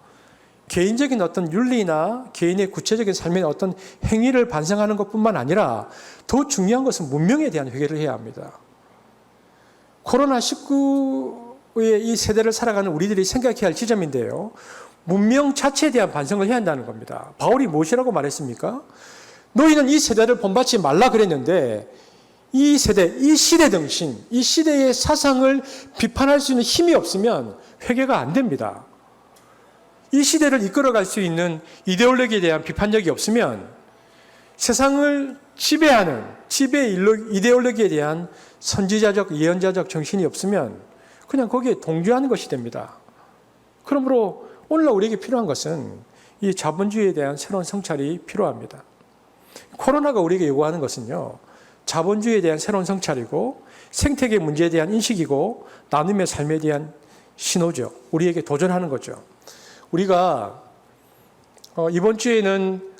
개인적인 어떤 윤리나 개인의 구체적인 삶의 어떤 행위를 반성하는 것뿐만 아니라 더 중요한 것은 문명에 대한 회개를 해야 합니다. 코로나19의 이 세대를 살아가는 우리들이 생각해야 할 지점인데요. 문명 자체에 대한 반성을 해야 한다는 겁니다. 바울이 무엇이라고 말했습니까? 너희는 이 세대를 본받지 말라 그랬는데, 이 세대, 이 시대 등신, 이 시대의 사상을 비판할 수 있는 힘이 없으면 회개가 안 됩니다. 이 시대를 이끌어갈 수 있는 이데올로기에 대한 비판력이 없으면, 세상을 지배하는 이데올로기에 대한 선지자적, 예언자적 정신이 없으면 그냥 거기에 동조하는 것이 됩니다. 그러므로 오늘날 우리에게 필요한 것은 이 자본주의에 대한 새로운 성찰이 필요합니다. 코로나가 우리에게 요구하는 것은요, 자본주의에 대한 새로운 성찰이고, 생태계 문제에 대한 인식이고, 나눔의 삶에 대한 신호죠. 우리에게 도전하는 거죠. 우리가 이번 주에는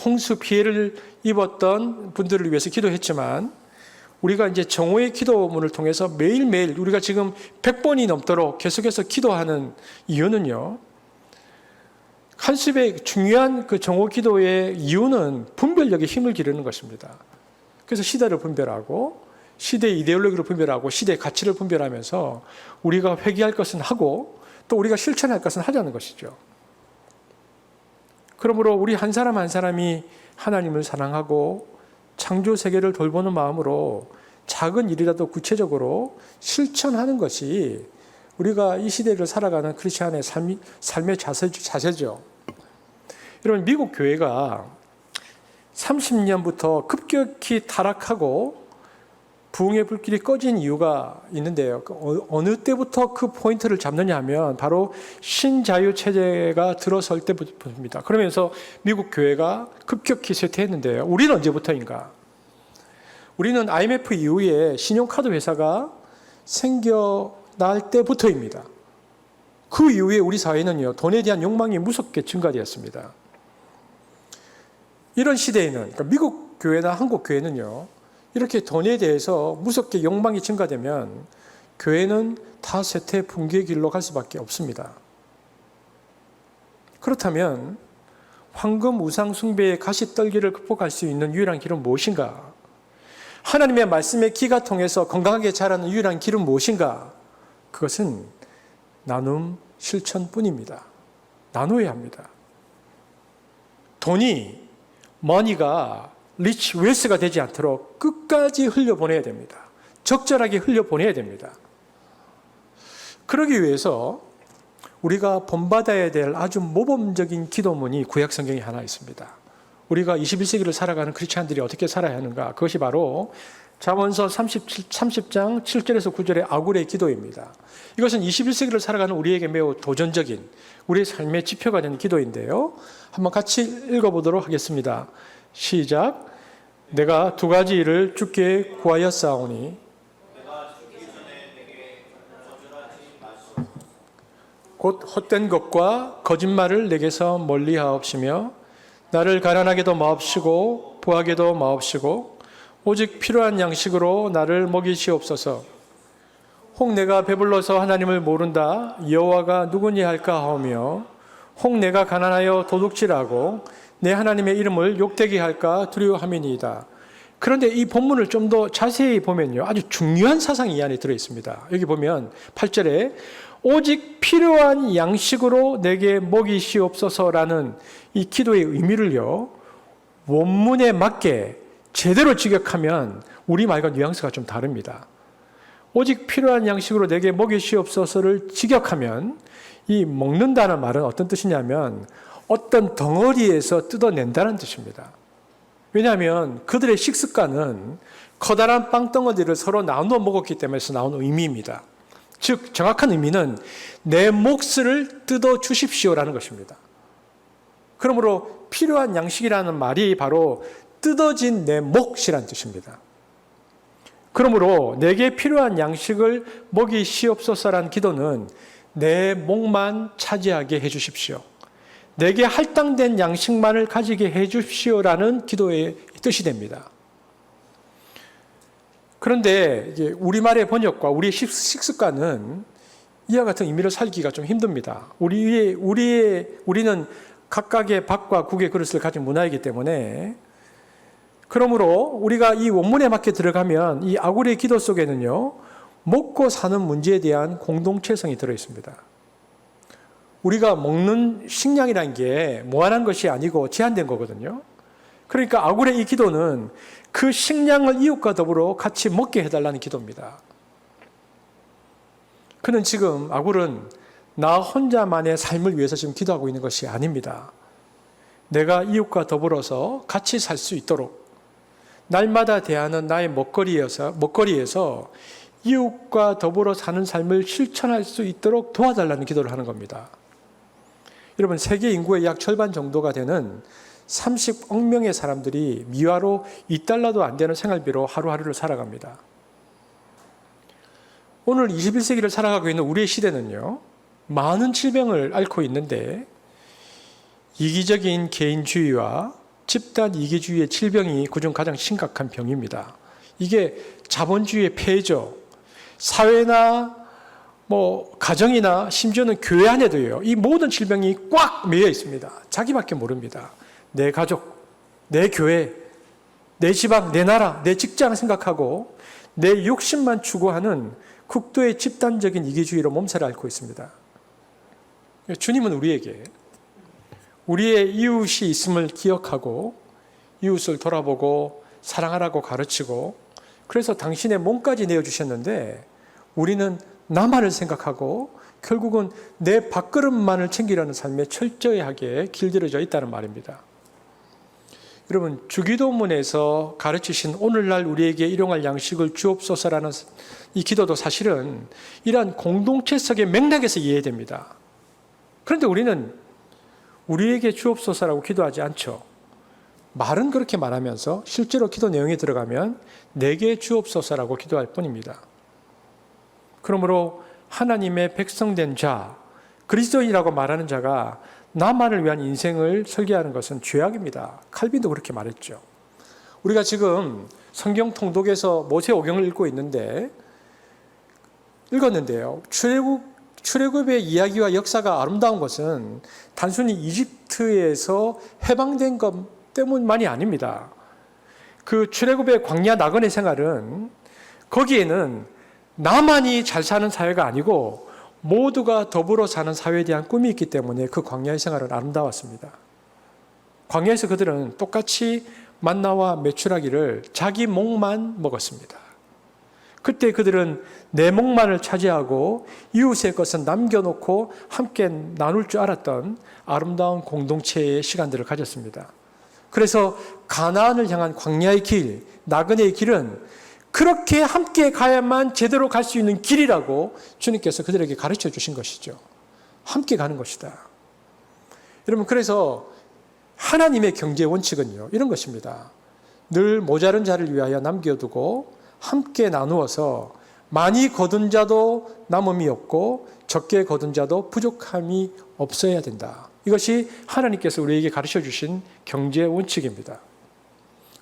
홍수 피해를 입었던 분들을 위해서 기도했지만, 우리가 이제 정오의 기도문을 통해서 매일매일 우리가 지금 100번이 넘도록 계속해서 기도하는 이유는요, 한습의 중요한 그 정오 기도의 이유는 분별력에 힘을 기르는 것입니다. 그래서 시대를 분별하고, 시대의 이데올로기를 분별하고, 시대의 가치를 분별하면서 우리가 회개할 것은 하고, 또 우리가 실천할 것은 하자는 것이죠. 그러므로 우리 한 사람 한 사람이 하나님을 사랑하고 창조 세계를 돌보는 마음으로 작은 일이라도 구체적으로 실천하는 것이 우리가 이 시대를 살아가는 크리스찬의 삶의 자세죠. 여러분, 미국 교회가 30년부터 급격히 타락하고 부흥의 불길이 꺼진 이유가 있는데요. 어느 때부터 그 포인트를 잡느냐 하면 바로 신자유 체제가 들어설 때부터입니다. 그러면서 미국 교회가 급격히 쇠퇴했는데요. 우리는 언제부터인가? 우리는 IMF 이후에 신용카드 회사가 생겨날 때부터입니다. 그 이후에 우리 사회는요, 돈에 대한 욕망이 무섭게 증가되었습니다. 이런 시대에는, 그러니까 미국 교회나 한국 교회는요, 이렇게 돈에 대해서 무섭게 욕망이 증가되면 교회는 다 쇠퇴 붕괴의 길로 갈 수밖에 없습니다. 그렇다면 황금 우상 숭배의 가시떨기를 극복할 수 있는 유일한 길은 무엇인가? 하나님의 말씀의 기가 통해서 건강하게 자라는 유일한 길은 무엇인가? 그것은 나눔 실천뿐입니다. 나누어야 합니다. 돈이 머니가 리치 웨스가 되지 않도록 끝까지 흘려보내야 됩니다. 적절하게 흘려보내야 됩니다. 그러기 위해서 우리가 본받아야 될 아주 모범적인 기도문이 구약 성경에 하나 있습니다. 우리가 21세기를 살아가는 크리스찬들이 어떻게 살아야 하는가? 그것이 바로 잠언서 30장 7절에서 9절의 아굴의 기도입니다. 이것은 21세기를 살아가는 우리에게 매우 도전적인 우리의 삶의 지표가 되는 기도인데요. 한번 같이 읽어보도록 하겠습니다. 시작. 내가 두 가지 일을 주께 구하였사오니 곧 헛된 것과 거짓말을 내게서 멀리하옵시며 나를 가난하게도 마옵시고 부하게도 마옵시고 오직 필요한 양식으로 나를 먹이시옵소서. 혹 내가 배불러서 하나님을 모른다 여호와가 누구니 할까 하며 혹 내가 가난하여 도둑질하고 내 하나님의 이름을 욕되게 할까 두려워함이니이다. 그런데 이 본문을 좀 더 자세히 보면요, 아주 중요한 사상이 이 안에 들어있습니다. 여기 보면 8절에 오직 필요한 양식으로 내게 먹이시옵소서라는 이 기도의 의미를요, 원문에 맞게 제대로 직역하면 우리말과 뉘앙스가 좀 다릅니다. 오직 필요한 양식으로 내게 먹이시옵소서를 직역하면 이 먹는다는 말은 어떤 뜻이냐면 어떤 덩어리에서 뜯어낸다는 뜻입니다. 왜냐하면 그들의 식습관은 커다란 빵덩어리를 서로 나누어 먹었기 때문에 나온 의미입니다. 즉 정확한 의미는 내 몫을 뜯어 주십시오라는 것입니다. 그러므로 필요한 양식이라는 말이 바로 뜯어진 내 몫이라는 뜻입니다. 그러므로 내게 필요한 양식을 먹이시옵소서라는 기도는 내 몫만 차지하게 해주십시오. 내게 할당된 양식만을 가지게 해주십시오라는 기도의 뜻이 됩니다. 그런데 우리말의 번역과 우리의 식습관은 이와 같은 의미를 살기가 좀 힘듭니다. 우리는 각각의 밥과 국의 그릇을 가진 문화이기 때문에 그러므로 우리가 이 원문에 맞게 들어가면 이 아굴의 기도 속에는요, 먹고 사는 문제에 대한 공동체성이 들어있습니다. 우리가 먹는 식량이라는 게 무한한 것이 아니고 제한된 거거든요. 그러니까 아굴의 이 기도는 그 식량을 이웃과 더불어 같이 먹게 해달라는 기도입니다. 그는 지금 아굴은 나 혼자만의 삶을 위해서 지금 기도하고 있는 것이 아닙니다. 내가 이웃과 더불어서 같이 살 수 있도록 날마다 대하는 나의 먹거리에서 이웃과 더불어 사는 삶을 실천할 수 있도록 도와달라는 기도를 하는 겁니다. 여러분, 세계 인구의 약 절반 정도가 되는 30억 명의 사람들이 미화로 $2도 안 되는 생활비로 하루하루를 살아갑니다. 오늘 21세기를 살아가고 있는 우리의 시대는요, 많은 질병을 앓고 있는데 이기적인 개인주의와 집단 이기주의의 질병이 그중 가장 심각한 병입니다. 이게 자본주의의 폐해죠. 사회나 가정이나 심지어는 교회 안에도요, 이 모든 질병이 꽉 매여 있습니다. 자기밖에 모릅니다. 내 가족, 내 교회, 내 지방, 내 나라, 내 직장을 생각하고 내 욕심만 추구하는 극도의 집단적인 이기주의로 몸살을 앓고 있습니다. 주님은 우리에게 우리의 이웃이 있음을 기억하고 이웃을 돌아보고 사랑하라고 가르치고 그래서 당신의 몸까지 내어주셨는데 우리는 나만을 생각하고 결국은 내 밥그릇만을 챙기려는 삶에 철저하게 길들여져 있다는 말입니다. 여러분, 주기도문에서 가르치신 오늘날 우리에게 일용할 양식을 주옵소서라는 이 기도도 사실은 이러한 공동체성의 맥락에서 이해됩니다. 그런데 우리는 우리에게 주옵소서라고 기도하지 않죠. 말은 그렇게 말하면서 실제로 기도 내용에 들어가면 내게 주옵소서라고 기도할 뿐입니다. 그러므로 하나님의 백성된 자, 그리스도인이라고 말하는 자가 나만을 위한 인생을 설계하는 것은 죄악입니다. 칼빈도 그렇게 말했죠. 우리가 지금 성경 통독에서 모세오경을 읽었는데요. 출애굽의 이야기와 역사가 아름다운 것은 단순히 이집트에서 해방된 것 때문만이 아닙니다. 그 출애굽의 광야 나그네 생활은 거기에는 나만이 잘 사는 사회가 아니고 모두가 더불어 사는 사회에 대한 꿈이 있기 때문에 그 광야의 생활은 아름다웠습니다. 광야에서 그들은 똑같이 만나와 메추라기를 자기 목만 먹었습니다. 그때 그들은 내 목만을 차지하고 이웃의 것은 남겨놓고 함께 나눌 줄 알았던 아름다운 공동체의 시간들을 가졌습니다. 그래서 가나안을 향한 광야의 길, 나그네의 길은 그렇게 함께 가야만 제대로 갈 수 있는 길이라고 주님께서 그들에게 가르쳐 주신 것이죠. 함께 가는 것이다. 여러분, 그래서 하나님의 경제 원칙은요, 이런 것입니다. 늘 모자른 자를 위하여 남겨두고 함께 나누어서 많이 거둔 자도 남음이 없고 적게 거둔 자도 부족함이 없어야 된다. 이것이 하나님께서 우리에게 가르쳐 주신 경제 원칙입니다.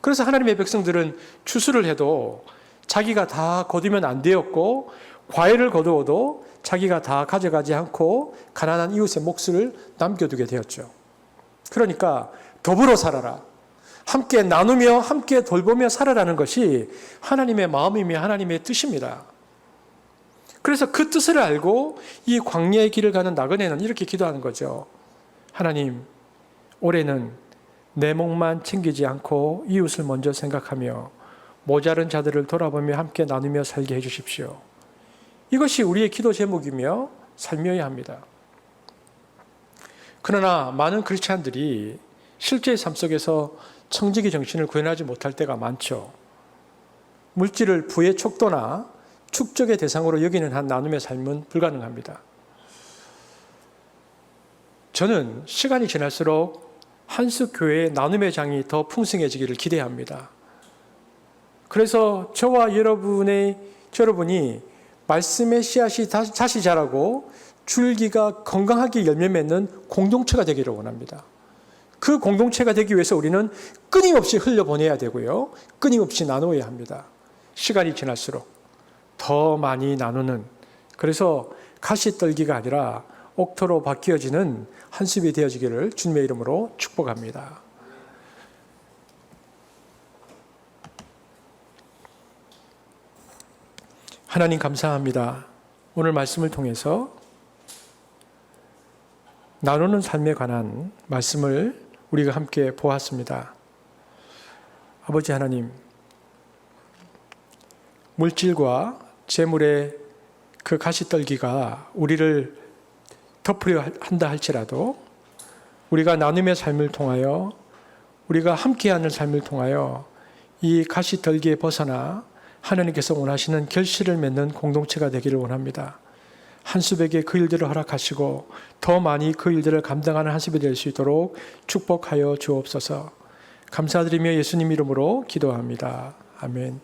그래서 하나님의 백성들은 추수를 해도 자기가 다 거두면 안 되었고 과일을 거두어도 자기가 다 가져가지 않고 가난한 이웃의 몫을 남겨두게 되었죠. 그러니까 더불어 살아라. 함께 나누며 함께 돌보며 살아라는 것이 하나님의 마음이며 하나님의 뜻입니다. 그래서 그 뜻을 알고 이 광야의 길을 가는 나그네는 이렇게 기도하는 거죠. 하나님, 올해는 내 목만 챙기지 않고 이웃을 먼저 생각하며 모자른 자들을 돌아보며 함께 나누며 살게 해주십시오. 이것이 우리의 기도 제목이며 삶이어야 합니다. 그러나 많은 크리스찬들이 실제의 삶 속에서 청지기 정신을 구현하지 못할 때가 많죠. 물질을 부의 척도나 축적의 대상으로 여기는 한 나눔의 삶은 불가능합니다. 저는 시간이 지날수록 한숙교회의 나눔의 장이 더 풍성해지기를 기대합니다. 그래서 저와 여러분이 말씀의 씨앗이 다시 자라고 줄기가 건강하게 열매 맺는 공동체가 되기를 원합니다. 그 공동체가 되기 위해서 우리는 끊임없이 흘려보내야 되고요. 끊임없이 나누어야 합니다. 시간이 지날수록 더 많이 나누는, 그래서 가시떨기가 아니라 옥토로 바뀌어지는 한숲이 되어지기를 주님의 이름으로 축복합니다. 하나님 감사합니다. 오늘 말씀을 통해서 나누는 삶에 관한 말씀을 우리가 함께 보았습니다. 아버지 하나님, 물질과 재물의 그 가시떨기가 우리를 덮으려 한다 할지라도 우리가 나눔의 삶을 통하여, 우리가 함께하는 삶을 통하여 이 가시떨기에 벗어나 하나님께서 원하시는 결실을 맺는 공동체가 되기를 원합니다. 한숲에게 그 일들을 허락하시고 더 많이 그 일들을 감당하는 한숲이 될 수 있도록 축복하여 주옵소서. 감사드리며 예수님 이름으로 기도합니다. 아멘.